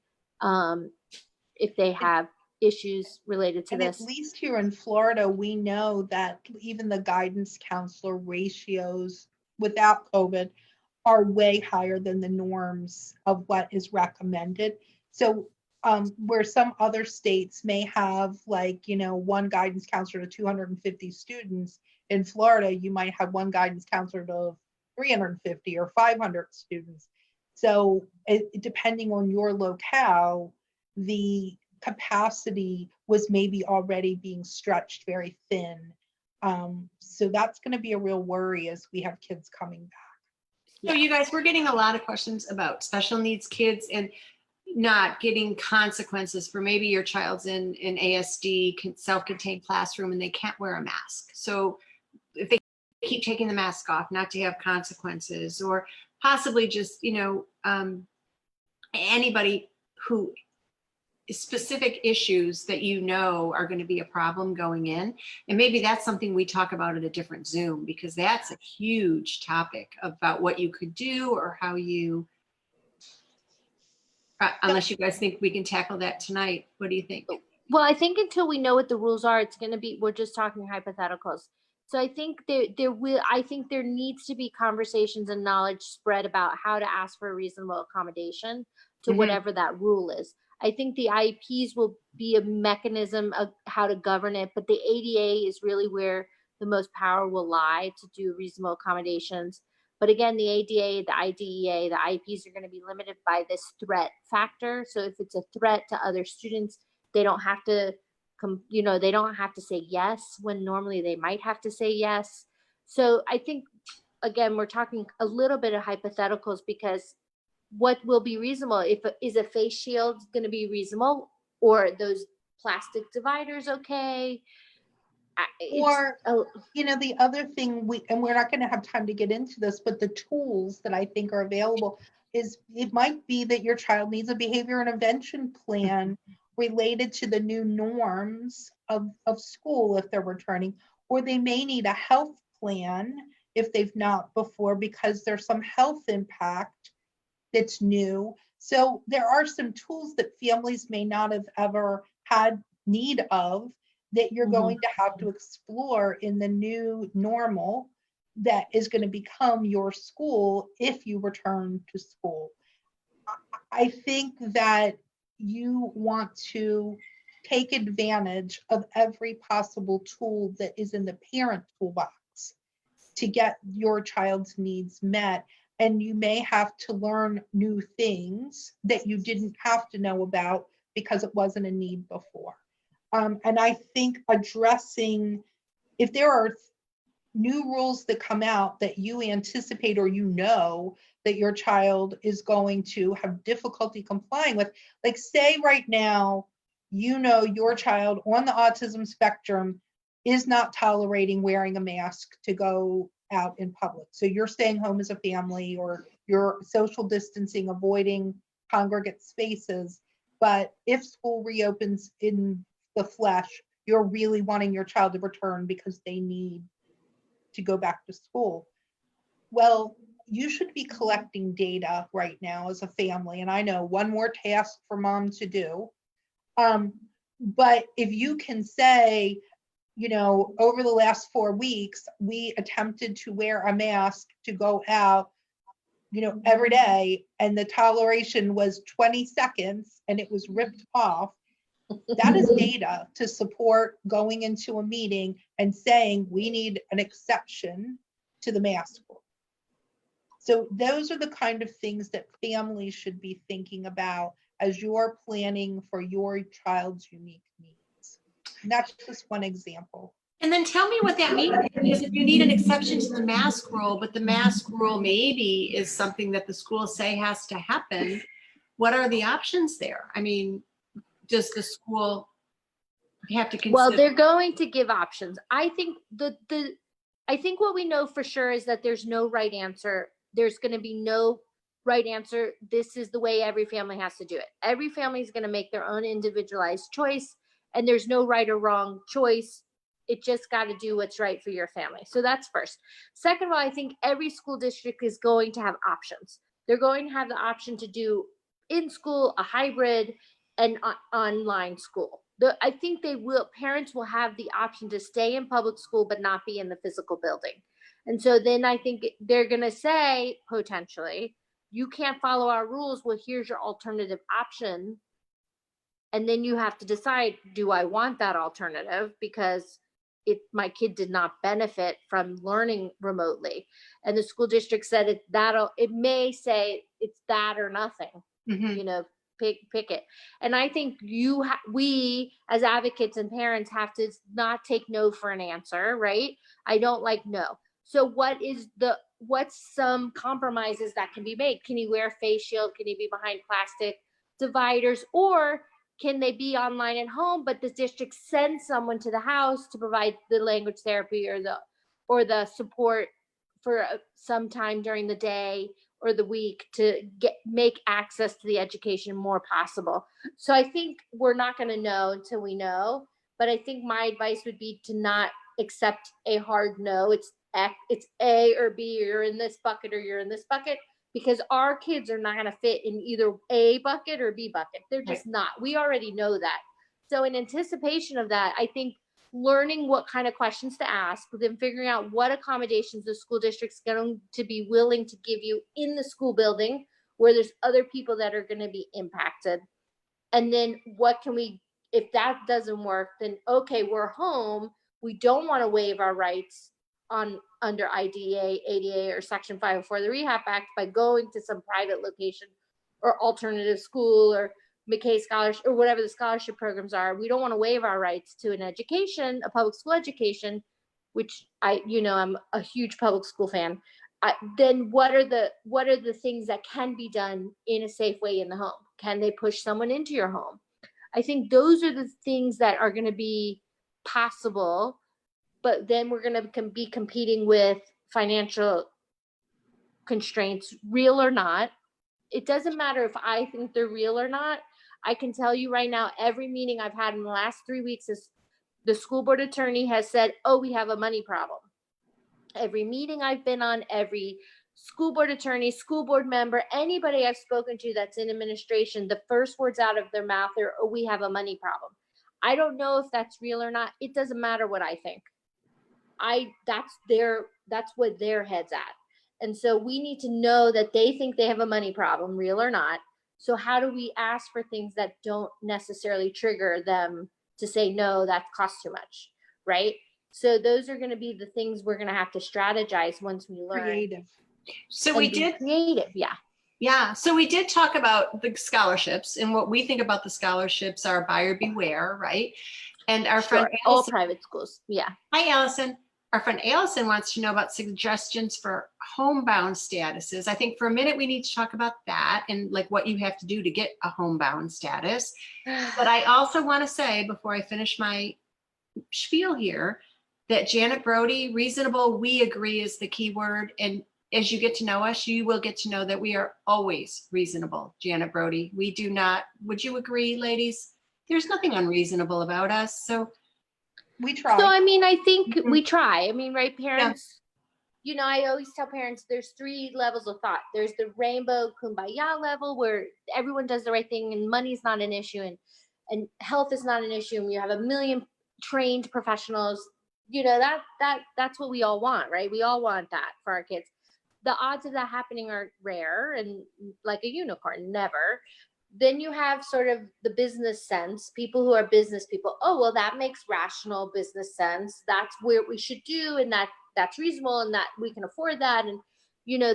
if they have issues related to this? At least here in Florida, we know that even the guidance counselor ratios without COVID are way higher than the norms of what is recommended. So where some other states may have one guidance counselor to 250 students, in Florida, you might have one guidance counselor to 350 or 500 students. So depending on your locale, the capacity was maybe already being stretched very thin. So that's going to be a real worry as we have kids coming back. So you guys, we're getting a lot of questions about special needs kids and not getting consequences for maybe your child's in an ASD self-contained classroom and they can't wear a mask. So if they keep taking the mask off, not to have consequences, or possibly just, anybody who specific issues that are going to be a problem going in. And maybe that's something we talk about at a different Zoom, because that's a huge topic about what you could do or how you, unless you guys think we can tackle that tonight. What do you think? Well, I think until we know what the rules are, it's going to be, we're just talking hypotheticals. So I think there needs to be conversations and knowledge spread about how to ask for a reasonable accommodation to whatever that rule is. I think the IEPs will be a mechanism of how to govern it, but the ADA is really where the most power will lie to do reasonable accommodations. But again, the ADA, the IDEA, the IEPs are going to be limited by this threat factor. So if it's a threat to other students, they don't have to they don't have to say yes when normally they might have to say yes. So I think, again, we're talking a little bit of hypotheticals, because what will be reasonable? Is a face shield going to be reasonable, or those plastic dividers okay? Or, the other thing we're not going to have time to get into this, but the tools that I think are available is, it might be that your child needs a behavior intervention plan related to the new norms of school if they're returning, or they may need a health plan if they've not before, because there's some health impact that's new. So there are some tools that families may not have ever had need of, that you're going to have to explore in the new normal that is going to become your school if you return to school. I think that you want to take advantage of every possible tool that is in the parent toolbox to get your child's needs met. And you may have to learn new things that you didn't have to know about because it wasn't a need before. And I think addressing, if there are new rules that come out that you anticipate or that your child is going to have difficulty complying with, like say right now, your child on the autism spectrum is not tolerating wearing a mask to go out in public. So you're staying home as a family, or you're social distancing, avoiding congregate spaces. But if school reopens in the flesh, you're really wanting your child to return because they need to go back to school. Well, you should be collecting data right now as a family. And I know one more task for mom to do. But if you can say, over the last 4 weeks, we attempted to wear a mask to go out, every day, and the toleration was 20 seconds and it was ripped off. That is data to support going into a meeting and saying we need an exception to the mask rule. So those are the kind of things that families should be thinking about as you're planning for your child's unique needs. And that's just one example. And then tell me what that means, because if you need an exception to the mask rule, but the mask rule maybe is something that the schools say has to happen, what are the options there? I mean, does the school have to consider? Well, they're going to give options. I think I think what we know for sure is that there's no right answer. There's going to be no right answer. This is the way every family has to do it. Every family is going to make their own individualized choice, and there's no right or wrong choice. It just got to do what's right for your family. So that's first. Second of all, I think every school district is going to have options. They're going to have the option to do in school, a hybrid, and online school. I think parents will have the option to stay in public school but not be in the physical building. And so then I think they're going to say, potentially, you can't follow our rules. Well, here's your alternative option. And then you have to decide, do I want that alternative? Because my kid did not benefit from learning remotely. And the school district said it may say it's that or nothing. pick it. And I think we as advocates and parents have to not take no for an answer, right? I don't like no. So what's some compromises that can be made? Can he wear a face shield? Can he be behind plastic dividers? Or can they be online at home, but the district sends someone to the house to provide the language therapy or the support for some time during the day or the week to make access to the education more possible. So I think we're not going to know until we know, but I think my advice would be to not accept a hard no. It's A or B, or you're in this bucket or you're in this bucket, because our kids are not going to fit in either A bucket or B bucket. They're just not. We already know that. So in anticipation of that, I think learning what kind of questions to ask, then figuring out what accommodations the school district's going to be willing to give you in the school building where there's other people that are going to be impacted. And then what can we, if that doesn't work, then okay, we're home. We don't want to waive our rights under IDEA, ADA, or Section 504 of the Rehab Act by going to some private location or alternative school or McKay Scholarship or whatever the scholarship programs are. We don't want to waive our rights to an education, a public school education, which I'm a huge public school fan. Then what are the things that can be done in a safe way in the home? Can they push someone into your home? I think those are the things that are going to be possible, but then we're going to be competing with financial constraints, real or not. It doesn't matter if I think they're real or not. I can tell you right now, every meeting I've had in the last 3 weeks is the school board attorney has said, oh, we have a money problem. Every meeting I've been on, every school board attorney, school board member, anybody I've spoken to that's in administration, the first words out of their mouth are, oh, we have a money problem. I don't know if that's real or not. It doesn't matter what I think. That's what their head's at. And so we need to know that they think they have a money problem, real or not. So how do we ask for things that don't necessarily trigger them to say, no, that costs too much, right? So those are going to be the things we're going to have to strategize once we learn. Creative. So we did creative, yeah. Yeah, so we did talk about the scholarships, and what we think about the scholarships are buyer beware, right? And our friend all Allison, private schools, yeah. hi Allison. Our friend Allison wants to know about suggestions for homebound statuses. I think for a minute we need to talk about that and like what you have to do to get a homebound status. But I also want to say before I finish my spiel here that Janet Brody, reasonable, we agree is the key word. And as you get to know us, you will get to know that we are always reasonable, Janet Brody. We do not, would you agree, ladies? There's nothing unreasonable about us. So we try. So, I mean, I think we try. I mean, right, parents, I always tell parents there's 3 levels of thought. There's the rainbow kumbaya level where everyone does the right thing and money's not an issue and health is not an issue and you have a million trained professionals. That's what we all want, right? We all want that for our kids. The odds of that happening are rare and like a unicorn, never. Then you have sort of the business sense, people who are business people. Oh, well, that makes rational business sense. That's where we should do. And that's reasonable and that we can afford that. And,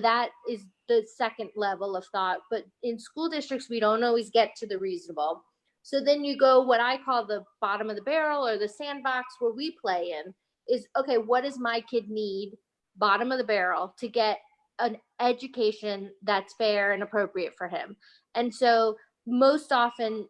that is the second level of thought. But in school districts, we don't always get to the reasonable. So then you go what I call the bottom of the barrel or the sandbox where we play in is, okay, what does my kid need, bottom of the barrel, to get an education that's fair and appropriate for him? And so most often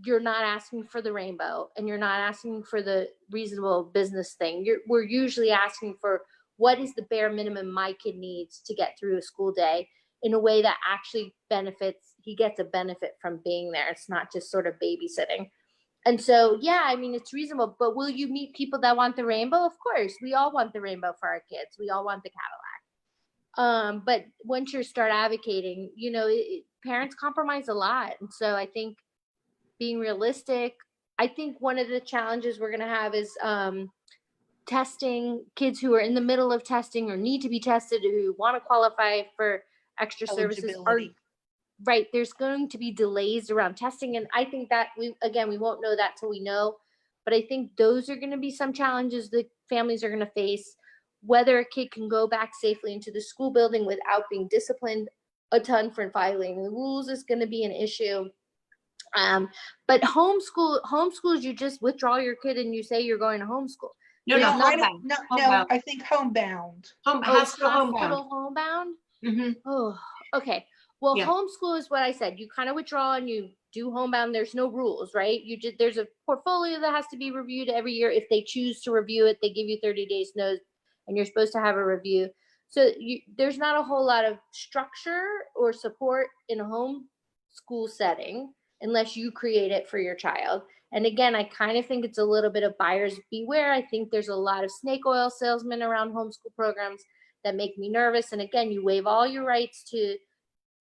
you're not asking for the rainbow and you're not asking for the reasonable business thing. We're usually asking for what is the bare minimum my kid needs to get through a school day in a way that actually benefits, he gets a benefit from being there. It's not just sort of babysitting. And so, yeah, I mean, it's reasonable, but will you meet people that want the rainbow? Of course, we all want the rainbow for our kids. We all want the Cadillac. But once you start advocating, parents compromise a lot. And so I think being realistic, I think one of the challenges we're going to have is testing kids who are in the middle of testing or need to be tested, who want to qualify for extra services. Right. There's going to be delays around testing. And I think that we won't know that till we know. But I think those are going to be some challenges that families are going to face. Whether a kid can go back safely into the school building without being disciplined a ton for violating the rules is going to be an issue. But homeschools, you just withdraw your kid and you say you're going to homeschool. No, There's no, not- I don't, homebound. no, Homebound. I think homebound. Oh, Hospital homebound. hospital homebound? Mhm. Oh, okay. Well, Yeah. homeschool is what I said. You kind of withdraw and you do homebound. There's no rules, right? There's a portfolio that has to be reviewed every year. If they choose to review it, they give you 30 days notice, and you're supposed to have a review. So there's not a whole lot of structure or support in a home school setting unless you create it for your child. And again, I kind of think it's a little bit of buyers beware. I think there's a lot of snake oil salesmen around homeschool programs that make me nervous. And again, you waive all your rights to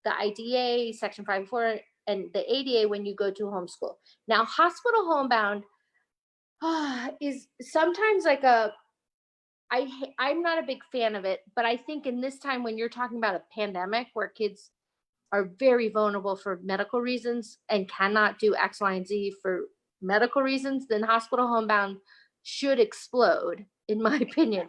the IDA, Section 504, and the ADA when you go to homeschool. Now, hospital homebound is sometimes like I'm not a big fan of it, but I think in this time when you're talking about a pandemic where kids are very vulnerable for medical reasons and cannot do X, Y, and Z for medical reasons, then hospital homebound should explode, in my opinion.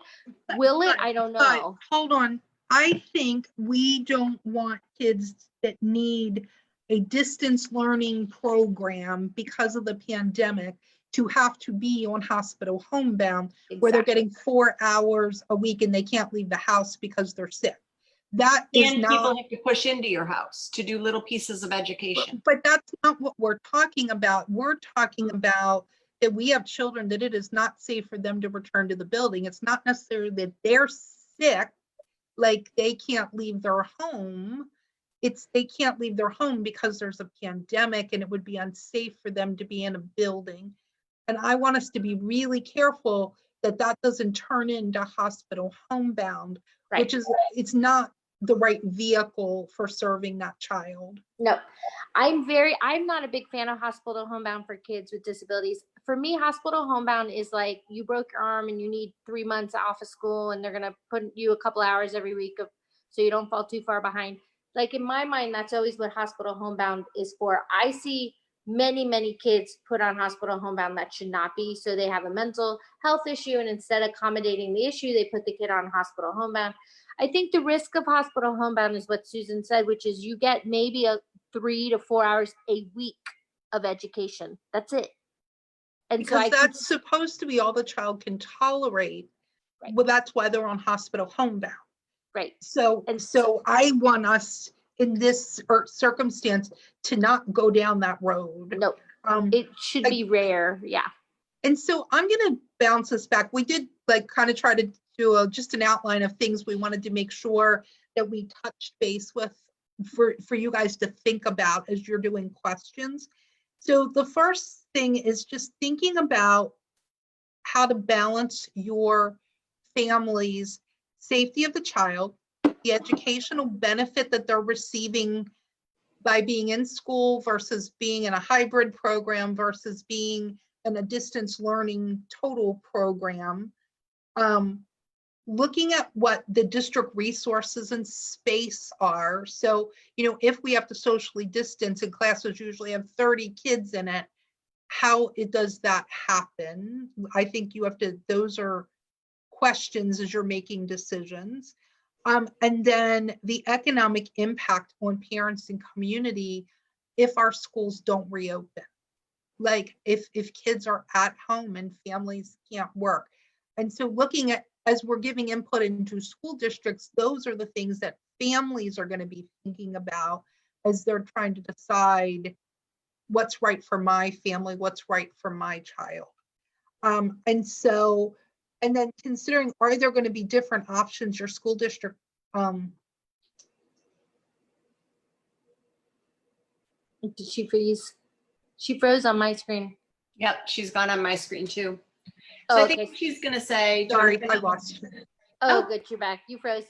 Will it? I don't But know. hold on. I think we don't want kids that need a distance learning program because of the pandemic to have to be on hospital homebound, where they're Exactly. getting 4 hours a week and they can't leave the house because they're sick. That is And not, people have to push into your house to do little pieces of education. but that's not what we're talking about. We're talking about that we have children that it is not safe for them to return to the building. It's not necessarily that they're sick, like they can't leave their home. It's they can't leave their home because there's a pandemic and it would be unsafe for them to be in a building. And I want us to be really careful that that doesn't turn into hospital homebound, Right. which is, it's not the right vehicle for serving that child. No, I'm not a big fan of hospital homebound for kids with disabilities. For me, hospital homebound is like you broke your arm and you need 3 months off of school and they're going to put you a couple hours every week so you don't fall too far behind. Like in my mind, that's always what hospital homebound is for. I see many kids put on hospital homebound that should not be. So they have a mental health issue, and instead of accommodating the issue, they put the kid on hospital homebound. I think the risk of hospital homebound is what Susan said, which is you get maybe 3 to 4 hours a week of education. That's it. And so Because that's supposed to be all the child can tolerate. Right. Well, that's why they're on hospital homebound. right. So, And so I want us in this circumstance to not go down that road. No, it should be rare. Yeah. And so I'm going to bounce us back. We did like kind of try to do just an outline of things we wanted to make sure that we touched base with for you guys to think about as you're doing questions. So the first thing is just thinking about how to balance your family's safety of the child, the educational benefit that they're receiving by being in school versus being in a hybrid program versus being in a distance learning total program. Looking at what the district resources and space are. So, if we have to socially distance and classes usually have 30 kids in it, how does that happen? I think you have to, those are questions as you're making decisions. And then the economic impact on parents and community if our schools don't reopen. Like if kids are at home and families can't work. And so looking at, as we're giving input into school districts, those are the things that families are going to be thinking about as they're trying to decide what's right for my family, what's right for my child. And then considering, are there going to be different options your school district? Did she freeze? She froze on my screen. Yep, she's gone on my screen too. Oh, So I okay. think she's gonna say. Sorry, I lost you. Oh, good. You're back. You froze.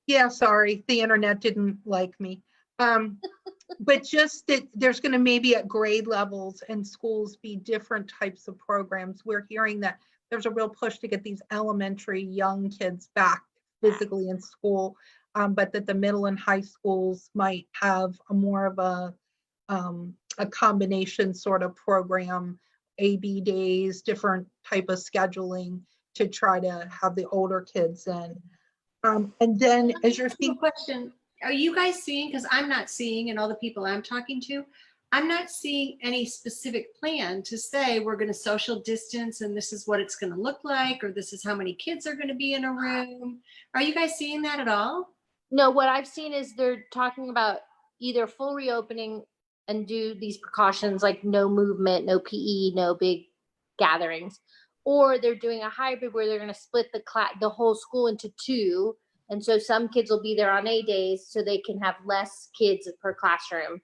Yeah, sorry, the internet didn't like me. But just that there's going to maybe at grade levels and schools be different types of programs. We're hearing that there's a real push to get these elementary young kids back physically in school, but that the middle and high schools might have a more of a combination sort of program, AB days, different type of scheduling to try to have the older kids in. And then as you're thinking, question, are you guys seeing, because I'm not seeing, and all the people I'm talking to, I'm not seeing any specific plan to say we're going to social distance and this is what it's going to look like, or this is how many kids are going to be in a room. Are you guys seeing that at all? No, what I've seen is they're talking about either full reopening and do these precautions like no movement, no PE, no big gatherings, or they're doing a hybrid where they're going to split the whole school into two, and so some kids will be there on A days so they can have less kids per classroom,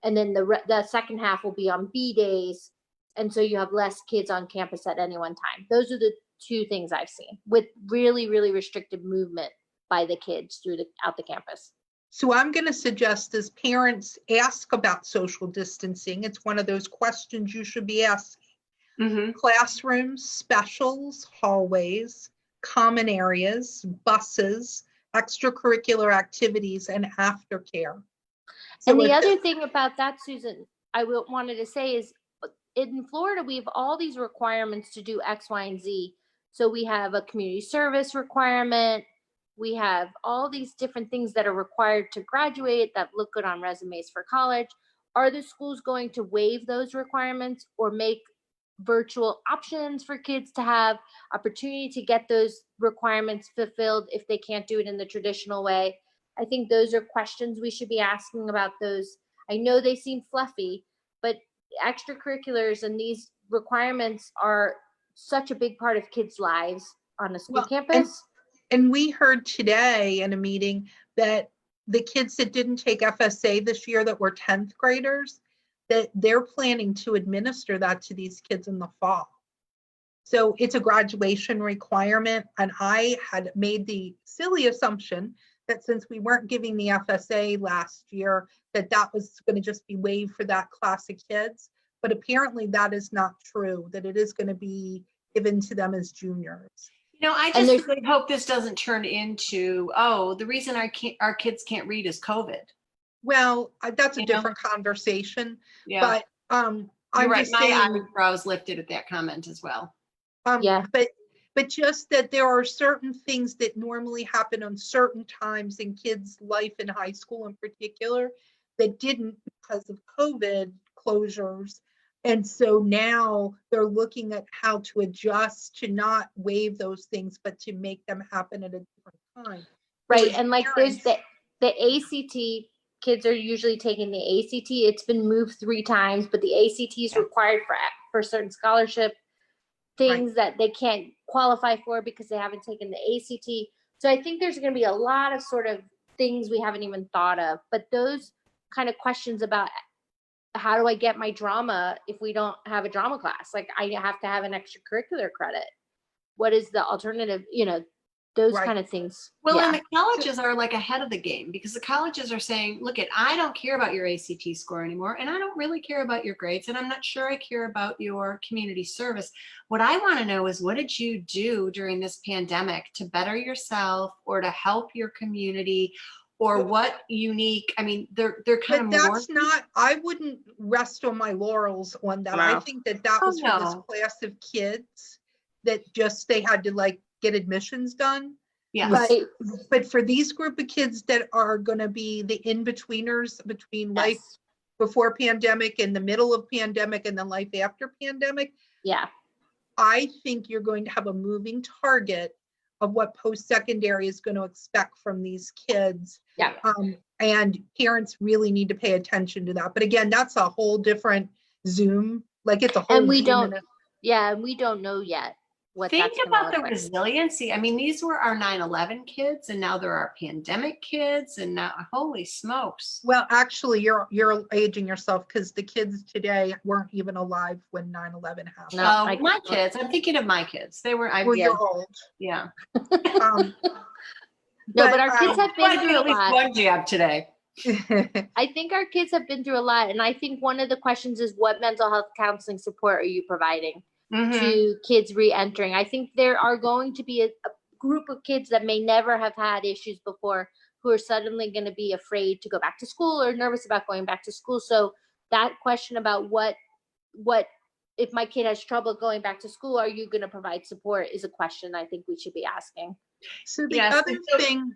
and then the second half will be on B days, and so you have less kids on campus at any one time. Those are the two things I've seen with really, really restricted movement by the kids throughout the campus. So I'm going to suggest as parents ask about social distancing. It's one of those questions you should be asking. Classrooms, specials, hallways, common areas, buses, extracurricular activities, and aftercare. And the other thing about that, Susan, wanted to say is in Florida, we have all these requirements to do X, Y, and Z. So we have a community service requirement. We have all these different things that are required to graduate that look good on resumes for college. Are the schools going to waive those requirements or make virtual options for kids to have opportunity to get those requirements fulfilled if they can't do it in the traditional way? I think those are questions we should be asking about those. I know they seem fluffy, but extracurriculars and these requirements are such a big part of kids' lives on a school campus. And we heard today in a meeting that the kids that didn't take FSA this year that were 10th graders, that they're planning to administer that to these kids in the fall. So it's a graduation requirement. And I had made the silly assumption that since we weren't giving the FSA last year, that was going to just be waived for that class of kids. But apparently that is not true, that it is going to be given to them as juniors. You know, I just really hope this doesn't turn into, oh, the reason our kids can't read is COVID. Well, that's a different conversation. Yeah. But I'm right. just My saying, eyebrows lifted at that comment as well. Yeah. But just that there are certain things that normally happen on certain times in kids' life in high school in particular that didn't because of COVID closures. And so now they're looking at how to adjust to not waive those things, but to make them happen at a different time. Right. And like there's the ACT, kids are usually taking the ACT. It's been moved 3 times, but the ACT is required for certain scholarship things that they can't qualify for because they haven't taken the ACT. So I think there's going to be a lot of sort of things we haven't even thought of, but those kind of questions about how do I get my drama if we don't have a drama class? Like I have to have an extracurricular credit. What is the alternative? You know, those kind of things. Well, and the colleges are like ahead of the game because the colleges are saying, look, I don't care about your ACT score anymore. And I don't really care about your grades. And I'm not sure I care about your community service. What I want to know is what did you do during this pandemic to better yourself or to help your community? Or what unique, I mean, they're kind of more. That's not, I wouldn't rest on my laurels on that. I think that was for this class of kids that just, they had to like get admissions done. Yeah. But for these group of kids that are going to be the in-betweeners between life before pandemic and the middle of pandemic and then life after pandemic. Yeah. I think you're going to have a moving target of what post-secondary is going to expect from these kids. Yeah. And parents really need to pay attention to that. But again, that's a whole different Zoom. Like it's a whole. And we don't know yet. Think about the resiliency. I mean, these were our 9/11 kids, and now they're our pandemic kids, and now, holy smokes. Well, actually, you're aging yourself because the kids today weren't even alive when 9/11 happened. No, my kids. I'm thinking of my kids. They were. You're old. Yeah. But our kids have been through at least one jab today. I think our kids have been through a lot, and I think one of the questions is what mental health counseling support are you providing to kids re-entering? I think there are going to be a group of kids that may never have had issues before who are suddenly going to be afraid to go back to school or nervous about going back to school. So that question about what if my kid has trouble going back to school, are you going to provide support is a question I think we should be asking. So the other thing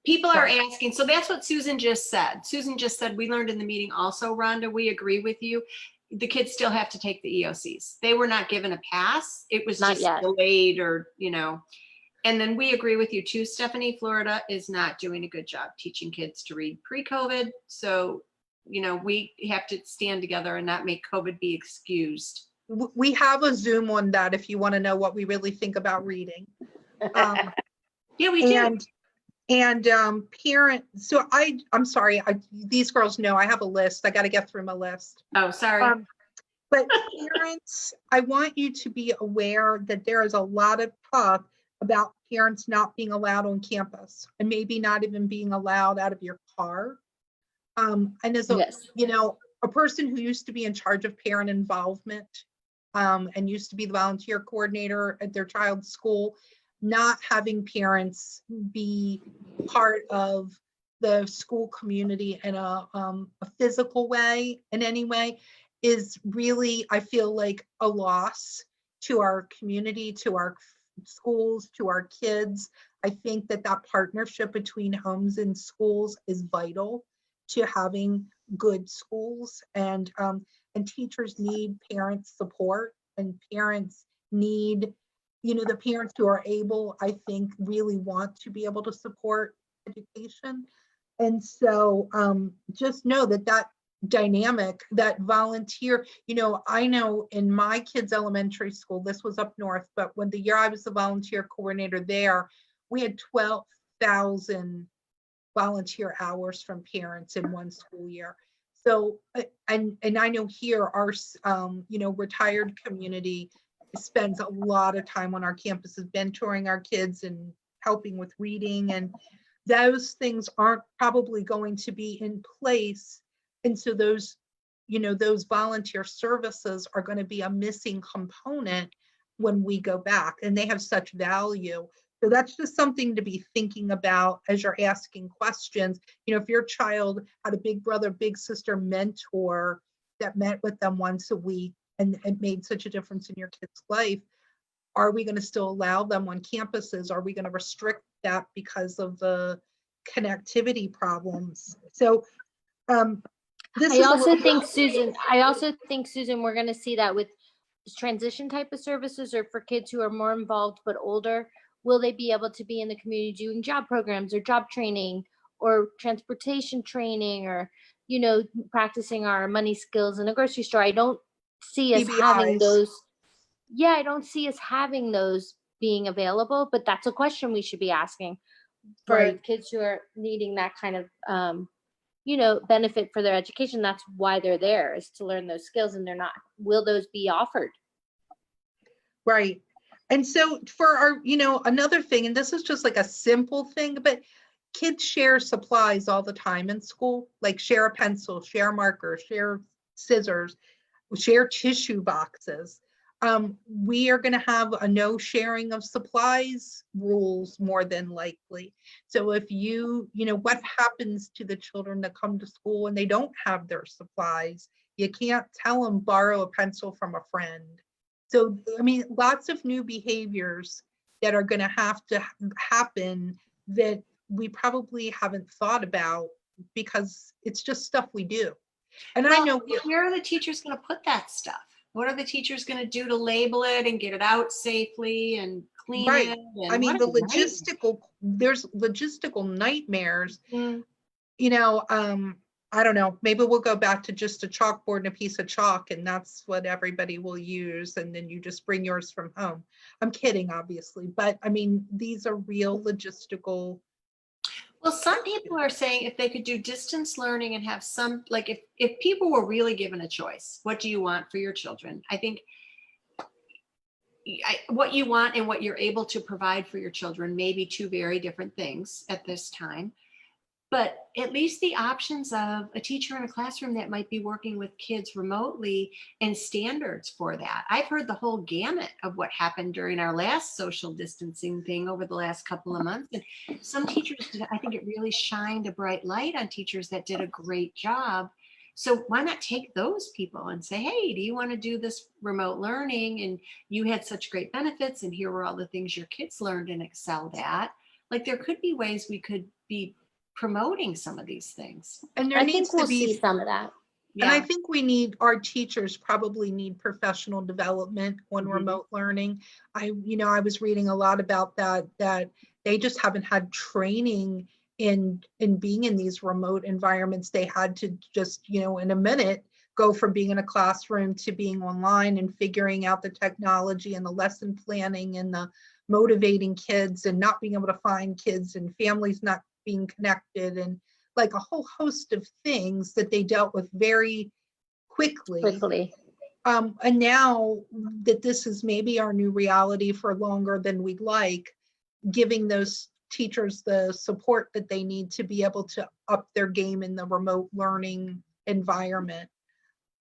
People are Sorry. asking, so that's what Susan just said. Susan just said, we learned in the meeting also, Rhonda, we agree with you. The kids still have to take the EOCs. They were not given a pass. It was Not just yet. delayed or, and then we agree with you too, Stephanie. Florida is not doing a good job teaching kids to read pre-COVID. So, we have to stand together and not make COVID be excused. We have a Zoom on that if you want to know what we really think about reading. Yeah, we do. And parent, so I'm sorry, these girls know I have a list. I got to get through my list. Oh, sorry. But parents, I want you to be aware that there is a lot of talk about parents not being allowed on campus and maybe not even being allowed out of your car. And as a, Yes. a person who used to be in charge of parent involvement and used to be the volunteer coordinator at their child's school, not having parents be part of the school community in a physical way, in any way, is really, I feel like, a loss to our community, to our schools, to our kids. I think that partnership between homes and schools is vital to having good schools, and teachers need parent support, and parents need, the parents who are able, I think, really want to be able to support education. And so just know that dynamic, that volunteer, I know in my kids' elementary school, this was up north, but when the year I was the volunteer coordinator there, we had 12,000 volunteer hours from parents in one school year. So, and I know here our, retired community spends a lot of time on our campuses, mentoring our kids and helping with reading, and those things aren't probably going to be in place. And so those, those volunteer services are going to be a missing component when we go back, and they have such value. So that's just something to be thinking about as you're asking questions. If your child had a big brother, big sister mentor that met with them once a week, and it made such a difference in your kid's life, are we going to still allow them on campuses? Are we going to restrict that because of the connectivity problems? So I also think, Susan, we're going to see that with transition type of services, or for kids who are more involved but older. Will they be able to be in the community doing job programs or job training or transportation training, or, practicing our money skills in a grocery store? I don't see us having those. Yeah, I don't see us having those being available, but that's a question we should be asking for kids who are needing that kind of, benefit for their education. That's why they're there, is to learn those skills, and they're not. Will those be offered? Right. And so for our, another thing, and this is just like a simple thing, but kids share supplies all the time in school, like share a pencil, share a marker, share scissors, share tissue boxes. We are going to have a no sharing of supplies rules more than likely. So if what happens to the children that come to school and they don't have their supplies? You can't tell them borrow a pencil from a friend. So, lots of new behaviors that are going to have to happen that we probably haven't thought about, because it's just stuff we do. And I know, where are the teachers going to put that stuff? What are the teachers going to do to label it and get it out safely and clean it? And there's logistical nightmares. I don't know, maybe we'll go back to just a chalkboard and a piece of chalk, and that's what everybody will use. And then you just bring yours from home. I'm kidding, obviously, but these are real logistical. Well, some people are saying if they could do distance learning and have some, like if people were really given a choice, what do you want for your children? I think what you want and what you're able to provide for your children may be two very different things at this time. But at least the options of a teacher in a classroom that might be working with kids remotely, and standards for that. I've heard the whole gamut of what happened during our last social distancing thing over the last couple of months. And some teachers did, I think it really shined a bright light on teachers that did a great job. So why not take those people and say, hey, do you want to do this remote learning? And you had such great benefits, and here were all the things your kids learned and excelled at. like there could be ways we could be promoting some of these things. And there I needs think we'll to be, see some of that. and I Yeah. think our teachers probably need professional development on Mhm. remote learning. I was reading a lot about that they just haven't had training in being in these remote environments. They had to just, in a minute, go from being in a classroom to being online and figuring out the technology and the lesson planning and the motivating kids and not being able to find kids and families not being connected and like a whole host of things that they dealt with very quickly. And now that this is maybe our new reality for longer than we'd like, giving those teachers the support that they need to be able to up their game in the remote learning environment.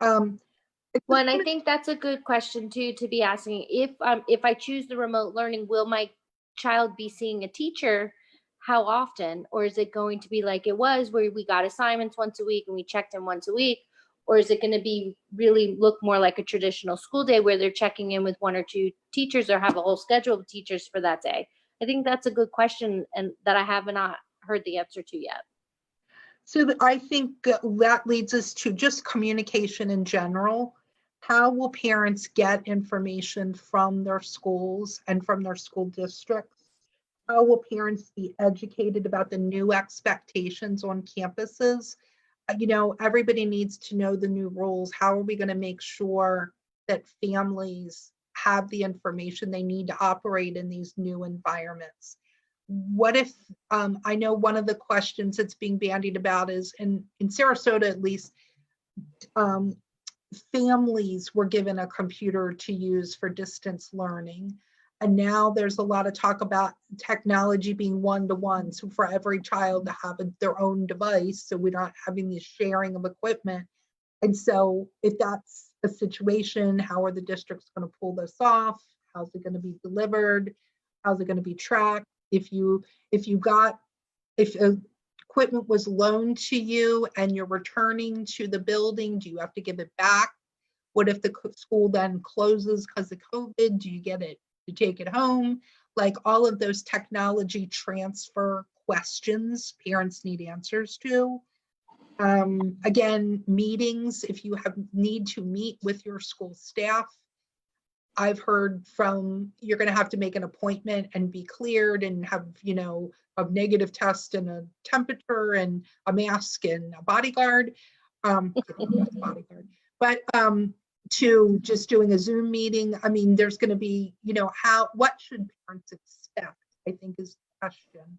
Well, and I think that's a good question too, to be asking. If I choose the remote learning, will my child be seeing a teacher? How often? Or is it going to be like it was, where we got assignments once a week and we checked in once a week? Or is it going to be really look more like a traditional school day where they're checking in with one or two teachers or have a whole schedule of teachers for that day? I think that's a good question, and that I have not heard the answer to yet. So I think that leads us to just communication in general. How will parents get information from their schools and from their school districts? How will parents be educated about the new expectations on campuses? Everybody needs to know the new rules. How are we going to make sure that families have the information they need to operate in these new environments? What if, I know one of the questions that's being bandied about is, in Sarasota at least, families were given a computer to use for distance learning. And now there's a lot of talk about technology being one-to-one. So for every child to have their own device, so we're not having this sharing of equipment. And so if that's a situation, how are the districts going to pull this off? How's it going to be delivered? How's it going to be tracked? If equipment was loaned to you and you're returning to the building, do you have to give it back? What if the school then closes because of COVID? Do you get it to take it home? Like all of those technology transfer questions parents need answers to. Again, meetings, if you need to meet with your school staff, I've heard from, you're going to have to make an appointment and be cleared and have, a negative test and a temperature and a mask and a bodyguard. Bodyguard. But to just doing a Zoom meeting, I mean, there's going to be, what should parents expect, I think is the question.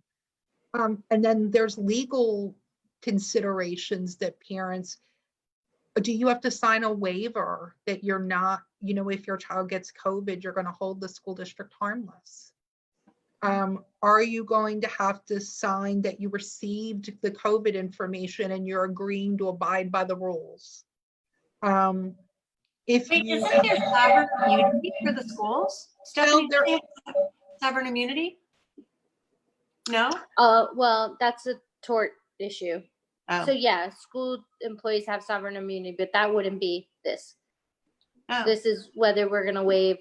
And then there's legal considerations that parents, do you have to sign a waiver that you're not, if your child gets COVID, you're going to hold the school district harmless? Are you going to have to sign that you received the COVID information and you're agreeing to abide by the rules? Wait, isn't there sovereign immunity for the schools? Stephanie, do they have sovereign immunity? No? Well, that's a tort issue. Oh. So yeah, school employees have sovereign immunity, but that wouldn't be this. Oh. This is whether we're going to waive.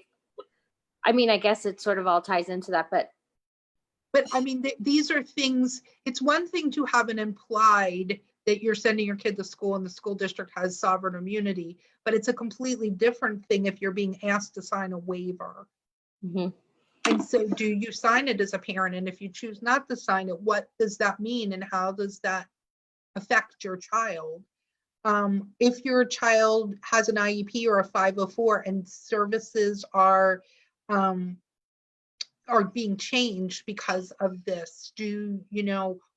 I mean, I guess it sort of all ties into that, but I mean, these are things, it's one thing to have an implied that you're sending your kid to school and the school district has sovereign immunity, but it's a completely different thing if you're being asked to sign a waiver. Mm-hmm. And so do you sign it as a parent? And if you choose not to sign it, what does that mean? And how does that affect your child? If your child has an IEP or a 504 and services are being changed because of this,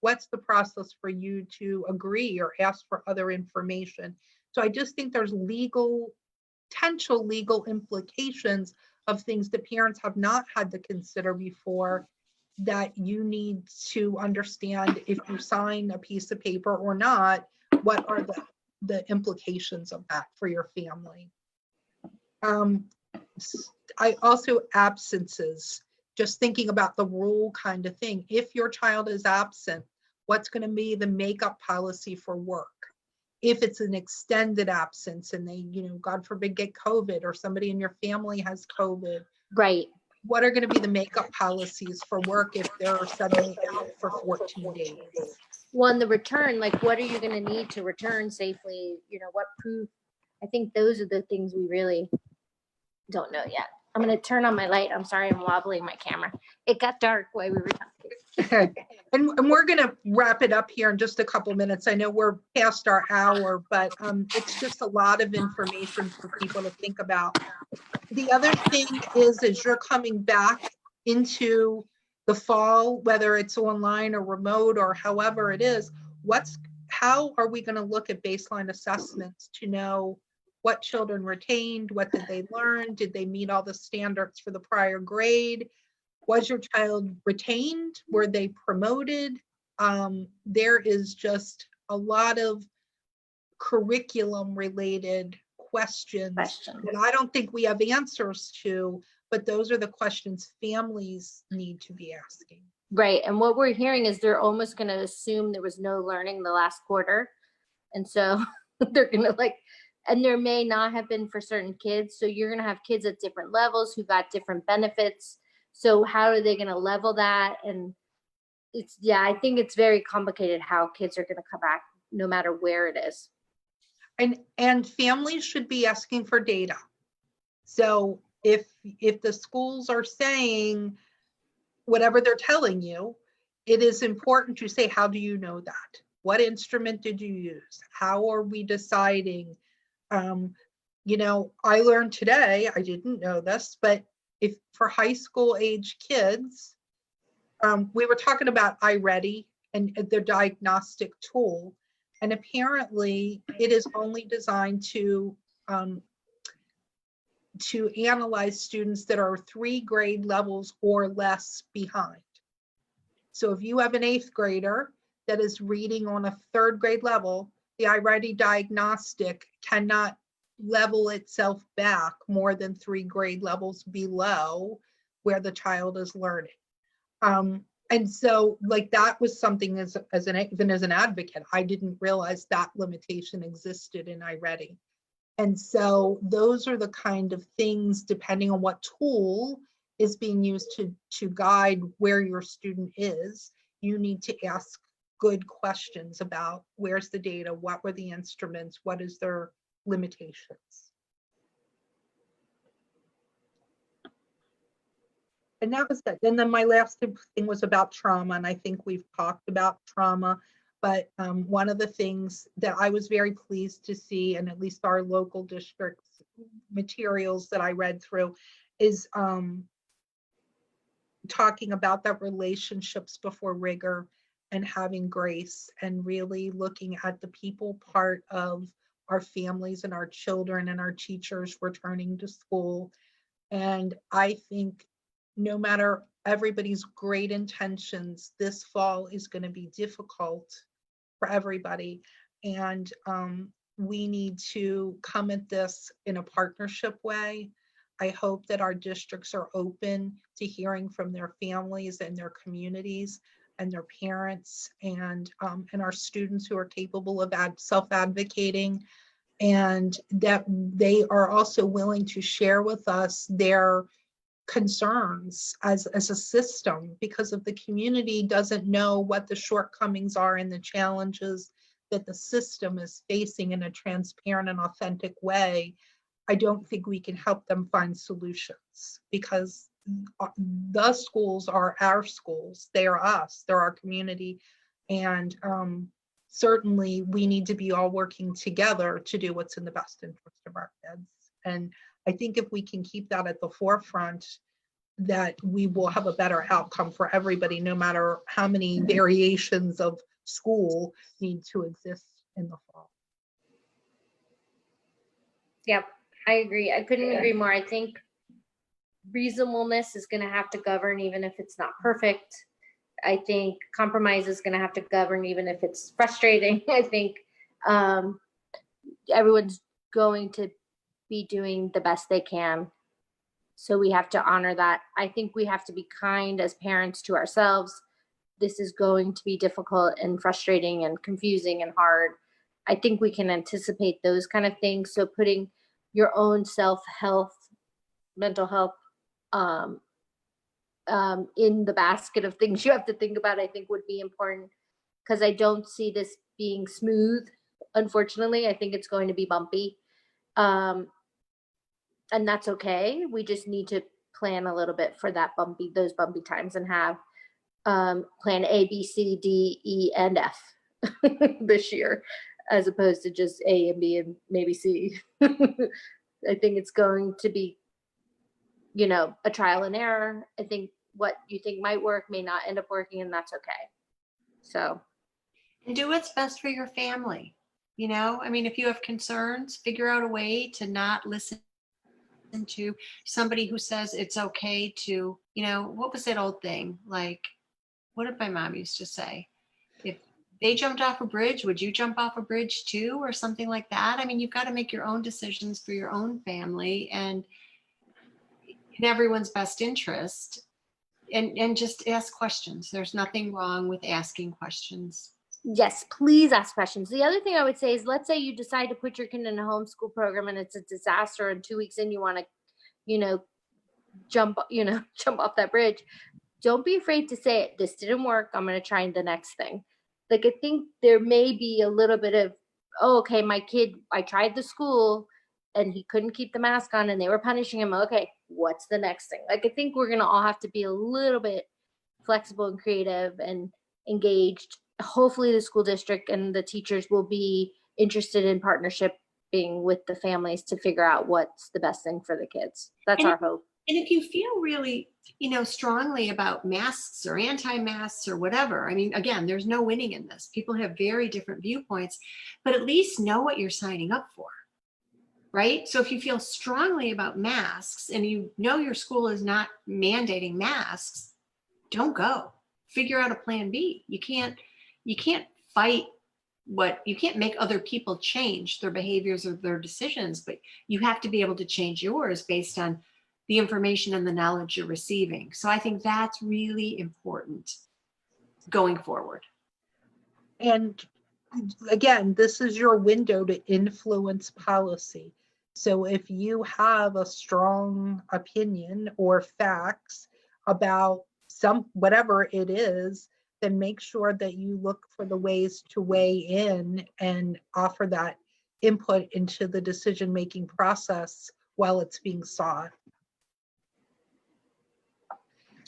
what's the process for you to agree or ask for other information? So I just think there's potential legal implications of things that parents have not had to consider before that you need to understand. If you sign a piece of paper or not, what are the implications of that for your family? I also, absences, just thinking about the rule kind of thing. If your child is absent, what's going to be the makeup policy for work? If it's an extended absence and they, God forbid, get COVID, or somebody in your family has COVID. Right. what are going to be the makeup policies for work if they're suddenly out for 14 days? One, the return, like what are you going to need to return safely? You know, what proof? I think those are the things we really don't know yet. I'm going to turn on my light. I'm sorry, I'm wobbling my camera. It got dark while we were talking. And we're going to wrap it up here in just a couple minutes. I know we're past our hour, but it's just a lot of information for people to think about. The other thing is, as you're coming back into the fall, whether it's online or remote or however it is, how are we going to look at baseline assessments to know what children retained, what did they learn, did they meet all the standards for the prior grade? Was your child retained? Were they promoted? There is just a lot of curriculum related questions that I don't think we have answers to, but those are the questions families need to be asking. Right. And what we're hearing is they're almost going to assume there was no learning the last quarter. And so they're going to and there may not have been for certain kids. So you're going to have kids at different levels who got different benefits. So how are they going to level that? And I think it's very complicated how kids are going to come back no matter where it is. And families should be asking for data. So if the schools are saying whatever they're telling you, it is important to say, how do you know that? What instrument did you use? How are we deciding? You know, I learned today, I didn't know this, but if for high school age kids, we were talking about iReady and their diagnostic tool. And apparently it is only designed to analyze students that are 3 grade levels or less behind. So if you have an 8th grader that is reading on a 3rd grade level, the iReady diagnostic cannot level itself back more than 3 grade levels below where the child is learning. And so like that was something even as an advocate, I didn't realize that limitation existed in iReady. And so those are the kind of things, depending on what tool is being used to guide where your student is, you need to ask good questions about where's the data, what were the instruments, what is their limitations. And that was it. And then my last thing was about trauma. And I think we've talked about trauma, but one of the things that I was very pleased to see, and at least our local district's materials that I read through, is talking about that relationships before rigor and having grace, and really looking at the people part of our families and our children and our teachers returning to school. And I think no matter everybody's great intentions, this fall is going to be difficult for everybody. And we need to come at this in a partnership way. I hope that our districts are open to hearing from their families and their communities and their parents and our students who are capable of self-advocating, and that they are also willing to share with us their concerns as a system, because if the community doesn't know what the shortcomings are and the challenges that the system is facing in a transparent and authentic way, I don't think we can help them find solutions, because the schools are our schools. They are us. They're our community. And certainly we need to be all working together to do what's in the best interest of our kids. And I think if we can keep that at the forefront, that we will have a better outcome for everybody, no matter how many variations of school need to exist in the fall. Yep, I agree. I couldn't agree more. I think reasonableness is going to have to govern, even if it's not perfect. I think compromise is going to have to govern, even if it's frustrating. I think everyone's going to be doing the best they can. So we have to honor that. I think we have to be kind as parents to ourselves. This is going to be difficult and frustrating and confusing and hard. I think we can anticipate those kind of things. So putting your own self-health, mental health in the basket of things you have to think about, I think would be important, because I don't see this being smooth. Unfortunately, I think it's going to be bumpy. And that's okay. We just need to plan a little bit for those bumpy times, and have plan A, B, C, D, E, and F this year, as opposed to just A and B and maybe C. I think it's going to be, a trial and error. I think what you think might work may not end up working, and that's okay. So, And do what's best for your family. I mean, if you have concerns, figure out a way to not listen to somebody who says it's okay to, what was that old thing? Like, what did my mom used to say? If they jumped off a bridge, would you jump off a bridge too, or something like that? I mean, you've got to make your own decisions for your own family and in everyone's best interest, and just ask questions. There's nothing wrong with asking questions. yes, please ask questions. The other thing I would say is, let's say you decide to put your kid in a homeschool program and it's a disaster, and 2 weeks in you want to, jump off that bridge. Don't be afraid to say it. This didn't work. I'm going to try the next thing. Like, I think there may be a little bit of, oh, okay, my kid, I tried the school and he couldn't keep the mask on and they were punishing him. Okay, what's the next thing? Like, I think we're going to all have to be a little bit flexible and creative and engaged. Hopefully the school district and the teachers will be interested in partnershiping with the families to figure out what's the best thing for the kids. That's our hope. And if you feel really, strongly about masks or anti-masks or whatever, I mean, again, there's no winning in this. People have very different viewpoints, but at least know what you're signing up for, right? So if you feel strongly about masks and your school is not mandating masks, don't go. Figure out a plan B. You can't fight you can't make other people change their behaviors or their decisions, but you have to be able to change yours based on the information and the knowledge you're receiving. So I think that's really important going forward. And again, this is your window to influence policy. So if you have a strong opinion or facts about whatever it is, then make sure that you look for the ways to weigh in and offer that input into the decision-making process while it's being sought.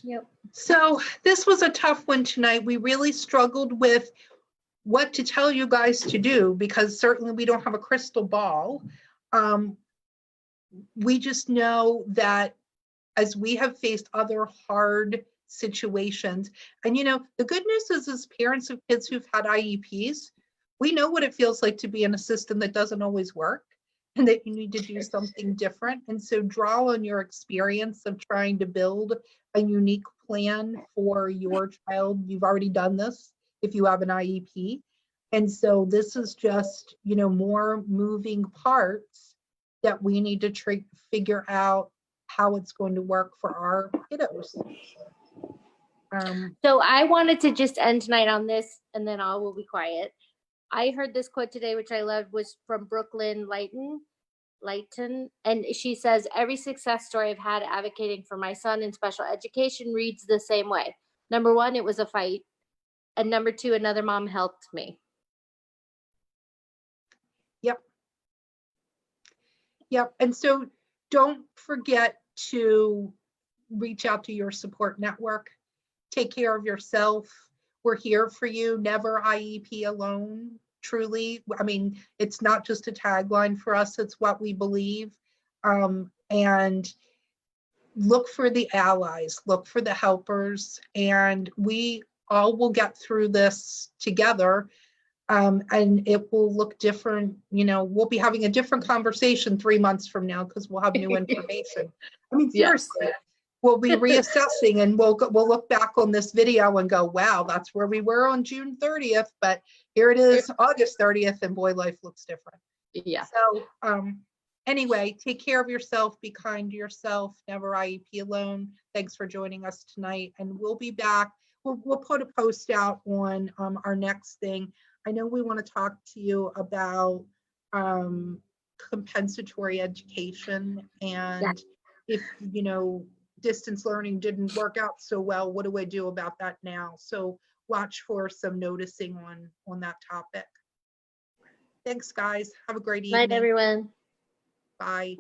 Yep. So this was a tough one tonight. We really struggled with what to tell you guys to do, because certainly we don't have a crystal ball. We just know that as we have faced other hard situations, and the good news is, as parents of kids who've had IEPs, we know what it feels like to be in a system that doesn't always work and that you need to do something different. And so draw on your experience of trying to build a unique plan for your child. You've already done this if you have an IEP. And so this is just, more moving parts that we need to figure out how it's going to work for our kiddos. So I wanted to just end tonight on this, and then I will be quiet. I heard this quote today, which I loved, was from Brooklyn Lighton, and she says, every success story I've had advocating for my son in special education reads the same way. Number one, it was a fight. And number two, another mom helped me. Yep. And so don't forget to reach out to your support network. Take care of yourself. We're here for you. Never IEP alone. Truly. I mean, it's not just a tagline for us, it's what we believe. And look for the allies, look for the helpers, and we all will get through this together. And it will look different. We'll be having a different conversation 3 months from now because we'll have new information. I mean, seriously, yes. We'll be reassessing, and we'll look back on this video and go, wow, that's where we were on June 30th, but here it is August 30th, and boy, life looks different. Yeah. So anyway, take care of yourself, be kind to yourself, never IEP alone. Thanks for joining us tonight, and we'll be back. We'll put a post out on our next thing. I know we want to talk to you about compensatory education, and if distance learning didn't work out so well. What do I do about that now? So watch for some noticing on that topic. Thanks, guys. Have a great Night, evening. everyone. Bye.